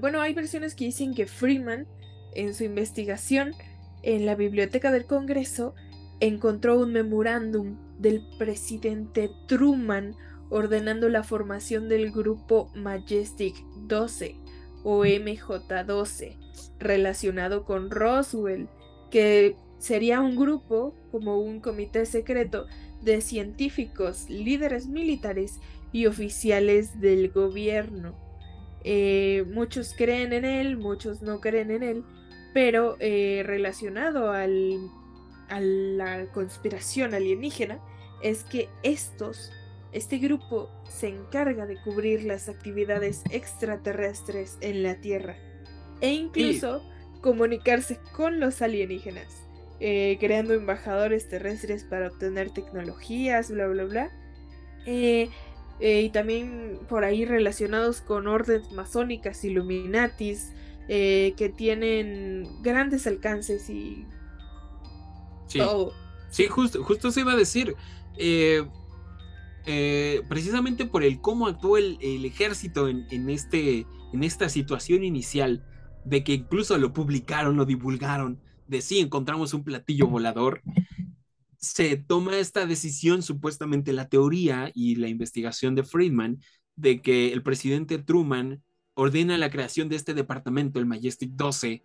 Speaker 2: bueno, hay versiones que dicen que Friedman, en su investigación en la Biblioteca del Congreso, encontró un memorándum del presidente Truman ordenando la formación del grupo Majestic 12 o MJ12, relacionado con Roswell, que sería un grupo, como un comité secreto, de científicos, líderes militares y oficiales del gobierno. Muchos creen en él, muchos no creen en él, pero relacionado a la conspiración alienígena es que este grupo se encarga de cubrir las actividades extraterrestres en la Tierra e incluso comunicarse con los alienígenas, creando embajadores terrestres para obtener tecnologías, bla, bla, bla. Y también por ahí relacionados con órdenes masónicas, Illuminatis, que tienen grandes alcances y todo.
Speaker 1: Sí, justo se iba a decir. Precisamente por el cómo actuó el ejército en esta situación inicial, de que incluso lo publicaron, lo divulgaron, de sí, encontramos un platillo volador. Se toma esta decisión, supuestamente la teoría y la investigación de Friedman, de que el presidente Truman ordena la creación de este departamento, el Majestic 12,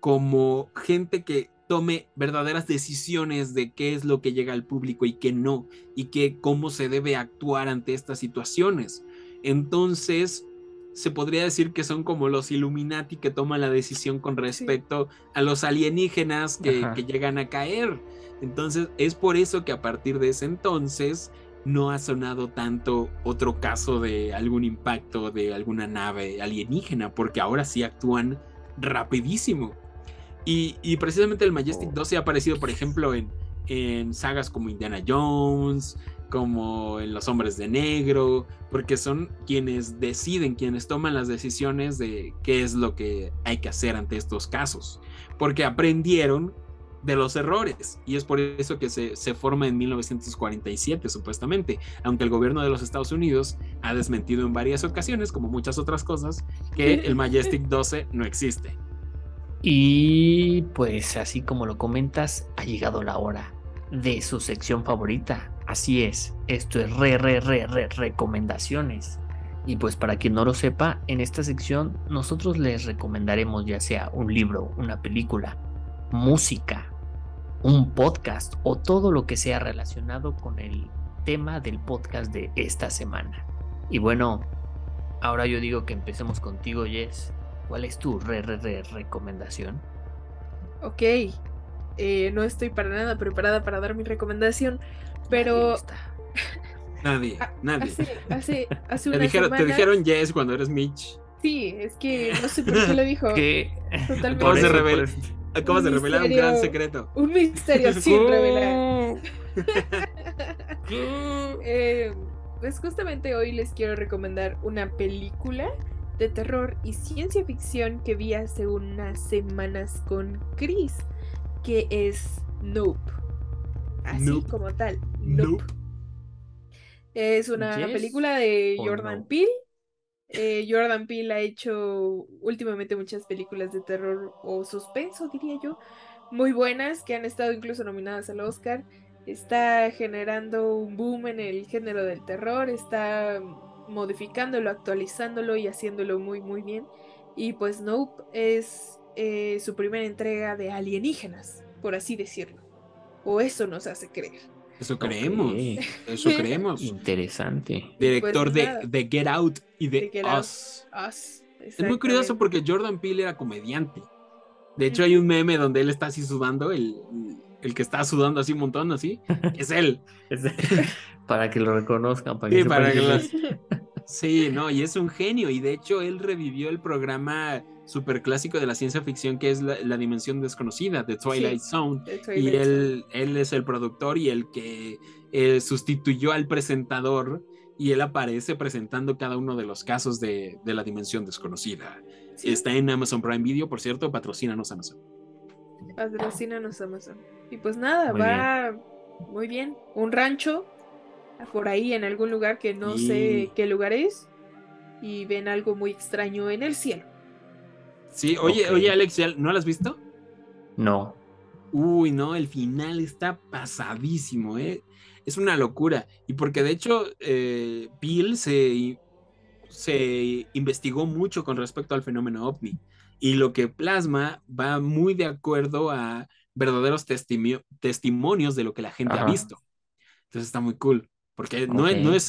Speaker 1: como gente que tome verdaderas decisiones de qué es lo que llega al público y qué no, y cómo se debe actuar ante estas situaciones. Entonces, se podría decir que son como los Illuminati que toman la decisión con respecto a los alienígenas que llegan a caer. Entonces, es por eso que a partir de ese entonces no ha sonado tanto otro caso de algún impacto de alguna nave alienígena, porque ahora sí actúan rapidísimo. Y precisamente el Majestic 12 ha aparecido, por ejemplo, en sagas como Indiana Jones, como en Los Hombres de Negro, porque son quienes deciden, quienes toman las decisiones de qué es lo que hay que hacer ante estos casos, porque aprendieron de los errores, y es por eso que se forma en 1947 supuestamente, aunque el gobierno de los Estados Unidos ha desmentido en varias ocasiones, como muchas otras cosas, que el Majestic 12 no existe.
Speaker 3: Y pues así como lo comentas, ha llegado la hora de su sección favorita. Así es, esto es recomendaciones. Y pues para quien no lo sepa, en esta sección nosotros les recomendaremos ya sea un libro, una película, música, un podcast o todo lo que sea relacionado con el tema del podcast de esta semana. Y bueno, ahora yo digo que empecemos contigo, Jess. ¿Cuál es tu recomendación?
Speaker 2: Ok, no estoy para nada preparada para dar mi recomendación, pero...
Speaker 1: Nadie.
Speaker 2: Hace una semana...
Speaker 1: Te dijeron Yes cuando eres Mitch.
Speaker 2: Sí, es que no sé por qué lo dijo.
Speaker 3: ¿Qué?
Speaker 2: Totalmente.
Speaker 1: Acabas de revelar un gran secreto.
Speaker 2: Un misterio sin revelar. Pues justamente hoy les quiero recomendar una película de terror y ciencia ficción que vi hace unas semanas con Chris, que es Nope. Así
Speaker 1: Nope.
Speaker 2: como tal,
Speaker 1: Nope.
Speaker 2: Nope. Es una
Speaker 3: Yes
Speaker 2: película de
Speaker 3: o
Speaker 2: Jordan
Speaker 3: no.
Speaker 2: Peele. Jordan Peele ha hecho últimamente muchas películas de terror o suspenso, diría yo, muy buenas, que han estado incluso nominadas al Oscar. Está generando un boom en el género del terror, está modificándolo, actualizándolo y haciéndolo muy, muy bien. Y pues Nope es su primera entrega de alienígenas, por así decirlo. O eso nos hace creer.
Speaker 1: Eso
Speaker 3: Ok,
Speaker 1: creemos. Eso creemos.
Speaker 3: interesante.
Speaker 2: Y pues
Speaker 1: Director
Speaker 2: nada,
Speaker 1: de Get Out y
Speaker 2: de
Speaker 1: de
Speaker 2: Get Out,
Speaker 1: Us.
Speaker 2: Us,
Speaker 1: Es muy curioso
Speaker 2: exactamente.
Speaker 1: porque Jordan Peele era comediante. De hecho, hay
Speaker 2: Ujú.
Speaker 1: un meme donde él está así sudando, el que está sudando así un montón, así, es él.
Speaker 3: Para que lo reconozcan, para que
Speaker 1: Sí,
Speaker 3: sepan
Speaker 1: para que
Speaker 3: quién
Speaker 1: las...
Speaker 3: es.
Speaker 1: Sí, no, y es un genio. Y de hecho, él revivió el programa super clásico de la ciencia ficción que es la Dimensión Desconocida, de Twilight
Speaker 2: Sí,
Speaker 1: Zone.
Speaker 2: de
Speaker 1: Y
Speaker 2: Twilight Zone.
Speaker 1: él es el productor y el que sustituyó al presentador. Y él aparece presentando cada uno de los casos de la Dimensión Desconocida.
Speaker 2: Sí,
Speaker 1: Está en Amazon Prime Video, por cierto, patrocínanos Amazon.
Speaker 2: patrocínanos Amazon. Y pues nada,
Speaker 3: Muy bien.
Speaker 2: va muy bien. Un rancho por ahí en algún lugar que no sé
Speaker 1: Y
Speaker 2: qué lugar es. Y ven algo muy extraño en el cielo.
Speaker 1: sí,
Speaker 3: Ok.
Speaker 1: oye, Alex, ¿no la has visto?
Speaker 3: No.
Speaker 1: Uy, no, el final está pasadísimo, ¿eh? Es una locura. Y porque de hecho, Bill se investigó mucho con respecto al fenómeno ovni. Y lo que plasma va muy de acuerdo a verdaderos testimonios de lo que la gente ha
Speaker 3: Ajá.
Speaker 1: visto. Entonces está muy cool. Porque
Speaker 3: Ok.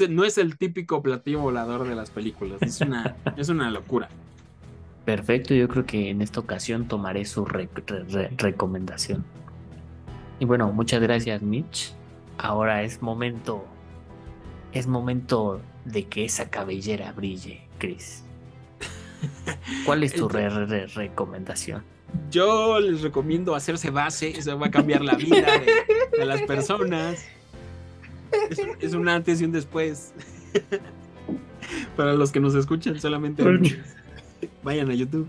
Speaker 1: no es el típico platillo volador de las películas. Es una locura.
Speaker 3: Perfecto, yo creo que en esta ocasión tomaré su recomendación. Y bueno, muchas gracias, Mitch. Ahora es momento de que esa cabellera brille, Chris. ¿Cuál es tu recomendación?
Speaker 1: Yo les recomiendo hacerse base, eso va a cambiar la vida de las personas. Es un antes y un después. Para los que nos escuchan solamente vayan a YouTube.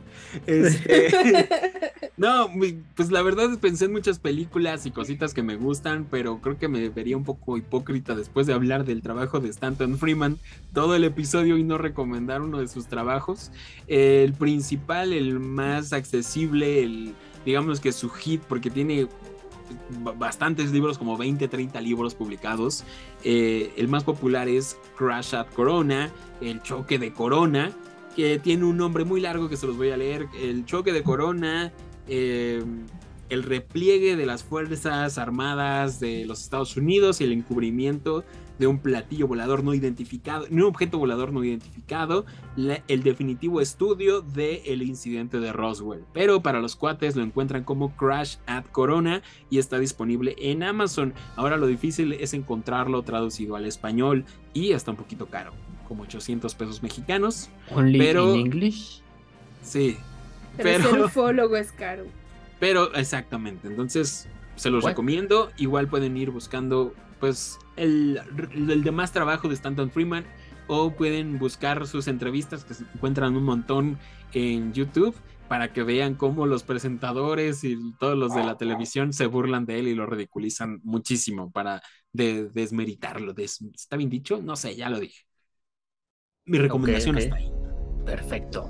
Speaker 1: No, pues la verdad pensé en muchas películas y cositas que me gustan, pero creo que me vería un poco hipócrita después de hablar del trabajo de Stanton Freeman todo el episodio y no recomendar uno de sus trabajos. El principal, el más accesible, digamos que su hit, porque tiene bastantes libros, como 20, 30 libros publicados. El más popular es Crash at Corona, el choque de Corona, que tiene un nombre muy largo que se los voy a leer. El choque de Corona, el repliegue de las Fuerzas Armadas de los Estados Unidos y el encubrimiento de un platillo volador no identificado, un objeto volador no identificado, el definitivo estudio del incidente de Roswell. Pero para los cuates lo encuentran como Crash at Corona y está disponible en Amazon. Ahora lo difícil es encontrarlo traducido al español y está un poquito caro, como 800 pesos mexicanos.
Speaker 3: ¿Only
Speaker 1: pero,
Speaker 3: in English?
Speaker 1: Sí.
Speaker 2: Pero ser ufólogo es caro.
Speaker 1: Pero exactamente, entonces se los recomiendo. Igual pueden ir buscando pues el demás trabajo de Stanton Freeman, o pueden buscar sus entrevistas que se encuentran un montón en YouTube para que vean cómo los presentadores y todos los de la televisión se burlan de él y lo ridiculizan muchísimo para desmeritarlo. ¿Está bien dicho? No sé, ya lo dije. Mi recomendación está ahí.
Speaker 3: Perfecto.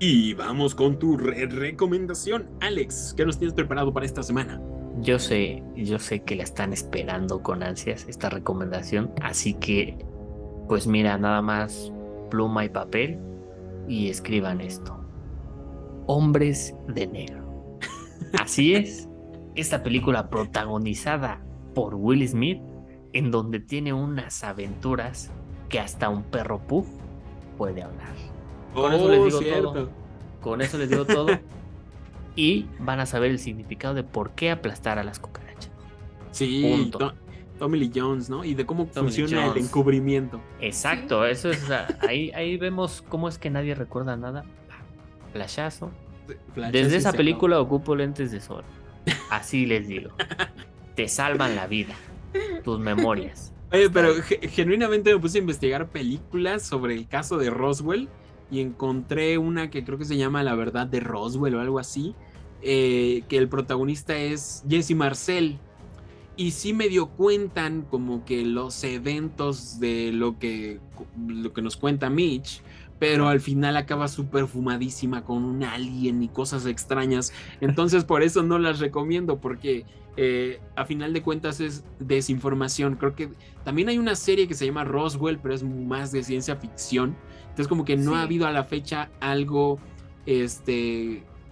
Speaker 1: Y vamos con tu recomendación, Alex. ¿Qué nos tienes preparado para esta semana?
Speaker 3: Yo sé que la están esperando con ansias esta recomendación, así que pues mira, nada más pluma y papel y escriban esto. Hombres de Negro. Así es, esta película protagonizada por Will Smith, en donde tiene unas aventuras que hasta un perro puff puede hablar. Con eso les digo todo. Con eso les digo todo. Y van a saber el significado de por qué aplastar a las cucarachas.
Speaker 1: Sí, Tommy Lee Jones, ¿no? Y de cómo funciona el encubrimiento.
Speaker 3: Exacto, sí. Eso es, o sea, ahí vemos cómo es que nadie recuerda nada. Flashazo. Desde esa película ocupo lentes de sol. Así les digo. Te salvan la vida. Tus memorias.
Speaker 1: Oye, pero genuinamente me puse a investigar películas sobre el caso de Roswell y encontré una que creo que se llama La verdad de Roswell o algo así, que el protagonista es Jesse Marcel. Y sí medio cuentan como que los eventos de lo que nos cuenta Mitch, pero al final acaba súper fumadísima con un alien y cosas extrañas. Entonces por eso no las recomiendo, porque a final de cuentas es desinformación. Creo que también hay una serie que se llama Roswell, pero es más de ciencia ficción. Entonces como que no ha habido a la fecha algo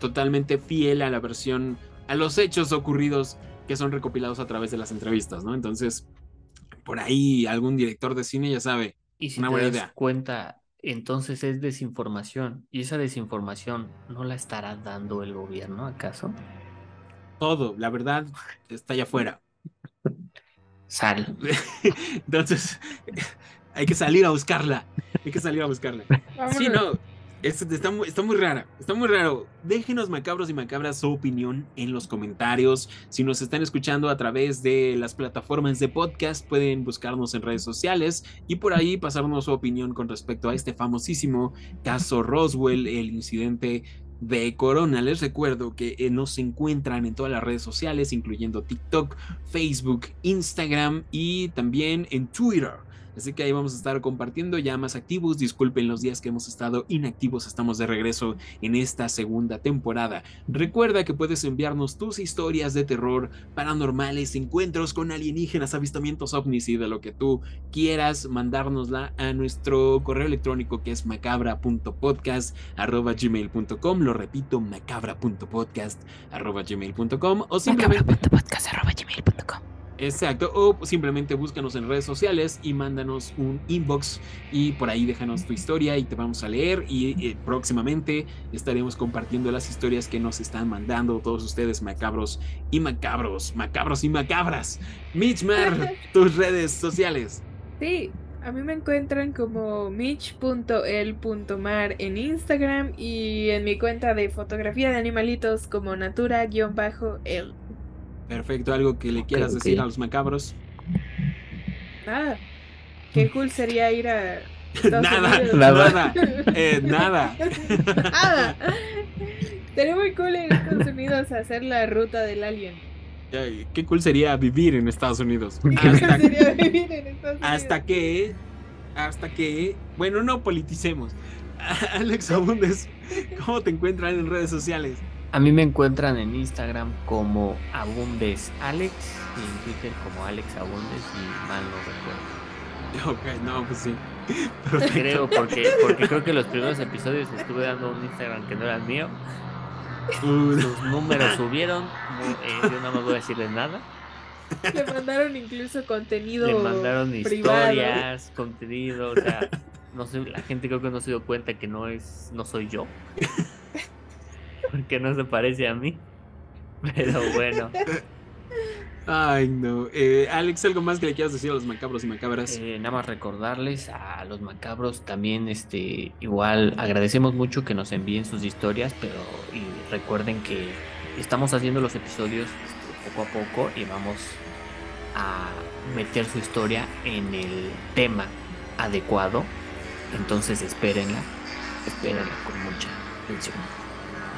Speaker 1: totalmente fiel a la versión, a los hechos ocurridos que son recopilados a través de las entrevistas, ¿no? Entonces, por ahí algún director de cine ya sabe,
Speaker 3: Y si
Speaker 1: una
Speaker 3: te
Speaker 1: buena
Speaker 3: das
Speaker 1: idea.
Speaker 3: cuenta, entonces es desinformación. ¿Y esa desinformación no la estará dando el gobierno, acaso?
Speaker 1: Todo, la verdad, está allá afuera.
Speaker 3: Sal.
Speaker 1: Entonces, hay que salir a buscarla. Hay que salir a buscarla.
Speaker 2: Vámonos.
Speaker 1: Sí, no. Está muy rara. Está muy raro. Déjenos, macabros y macabras, su opinión en los comentarios. Si nos están escuchando a través de las plataformas de podcast, pueden buscarnos en redes sociales y por ahí pasarnos su opinión con respecto a este famosísimo caso Roswell, el incidente de Corona. Les recuerdo que nos encuentran en todas las redes sociales, incluyendo TikTok, Facebook, Instagram y también en Twitter. Así que ahí vamos a estar compartiendo ya más activos. Disculpen los días que hemos estado inactivos, estamos de regreso en esta segunda temporada. Recuerda que puedes enviarnos tus historias de terror, paranormales, encuentros con alienígenas, avistamientos ovnis y de lo que tú quieras, mandárnosla a nuestro correo electrónico que es macabra.podcast@gmail.com. Lo repito, macabra.podcast@gmail.com o simplemente
Speaker 3: macabra.podcast@gmail.com.
Speaker 1: Exacto, o simplemente búscanos en redes sociales y mándanos un inbox y por ahí déjanos tu historia y te vamos a leer y próximamente estaremos compartiendo las historias que nos están mandando todos ustedes, macabros y macabros, macabros y macabras. Mitchmar, tus redes sociales.
Speaker 2: Sí, a mí me encuentran como mitch.el.mar en Instagram y en mi cuenta de fotografía de animalitos como natura-el.
Speaker 1: Perfecto, algo que le quieras decir a los macabros.
Speaker 2: Nada. Qué cool sería ir a Estados
Speaker 1: Nada,
Speaker 2: Unidos.
Speaker 1: nada, nada.
Speaker 2: Nada. Sería muy cool ir a Estados Unidos a hacer la ruta del alien.
Speaker 1: Ay, qué cool sería vivir en Estados Unidos.
Speaker 2: Qué cool sería vivir en Estados Unidos.
Speaker 1: Hasta que, bueno, no politicemos. Alex Abundes, ¿cómo te encuentran en redes sociales?
Speaker 3: A mí me encuentran en Instagram como AbundesAlex y en Twitter como Alex Abundes, si mal no recuerdo.
Speaker 1: Ok, no, pues sí.
Speaker 3: Creo, porque creo que los primeros episodios estuve dando un Instagram que no era el mío. Sus números subieron. Yo no voy a decirles nada.
Speaker 2: Le mandaron incluso contenido
Speaker 3: Le mandaron
Speaker 2: privado.
Speaker 3: historias, contenido, o sea, no sé, la gente creo que no se dio cuenta que no soy yo. Porque no se parece a mí. Pero bueno.
Speaker 1: Ay, no. Alex, ¿algo más que le quieras decir a los macabros y macabras?
Speaker 3: Nada más recordarles a los macabros también, igual agradecemos mucho que nos envíen sus historias, pero y recuerden que estamos haciendo los episodios poco a poco y vamos a meter su historia en el tema adecuado. Entonces espérenla con mucha atención.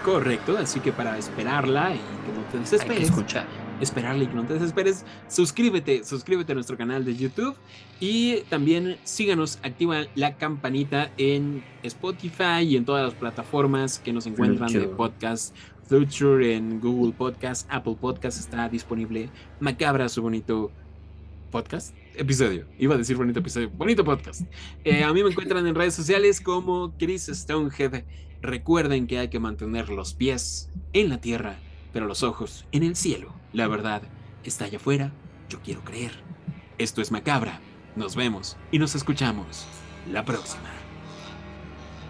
Speaker 1: Correcto, así que para esperarla y que no te
Speaker 3: Hay
Speaker 1: desesperes.
Speaker 3: que escuchar.
Speaker 1: Esperarle y que no te desesperes, suscríbete a nuestro canal de YouTube y también síganos, activa la campanita en Spotify y en todas las plataformas que nos encuentran de podcast. Future, en Google Podcast, Apple Podcast está disponible. Macabra, su bonito podcast, episodio. Iba a decir bonito episodio, bonito podcast. A mí me encuentran en redes sociales como Chris Stonehead. Recuerden que hay que mantener los pies en la tierra, pero los ojos en el cielo. La verdad está allá afuera, yo quiero creer. Esto es Macabra, nos vemos y nos escuchamos la próxima.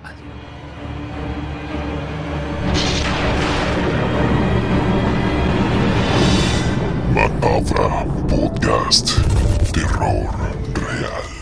Speaker 3: Adiós.
Speaker 4: Macabra Podcast. Terror real.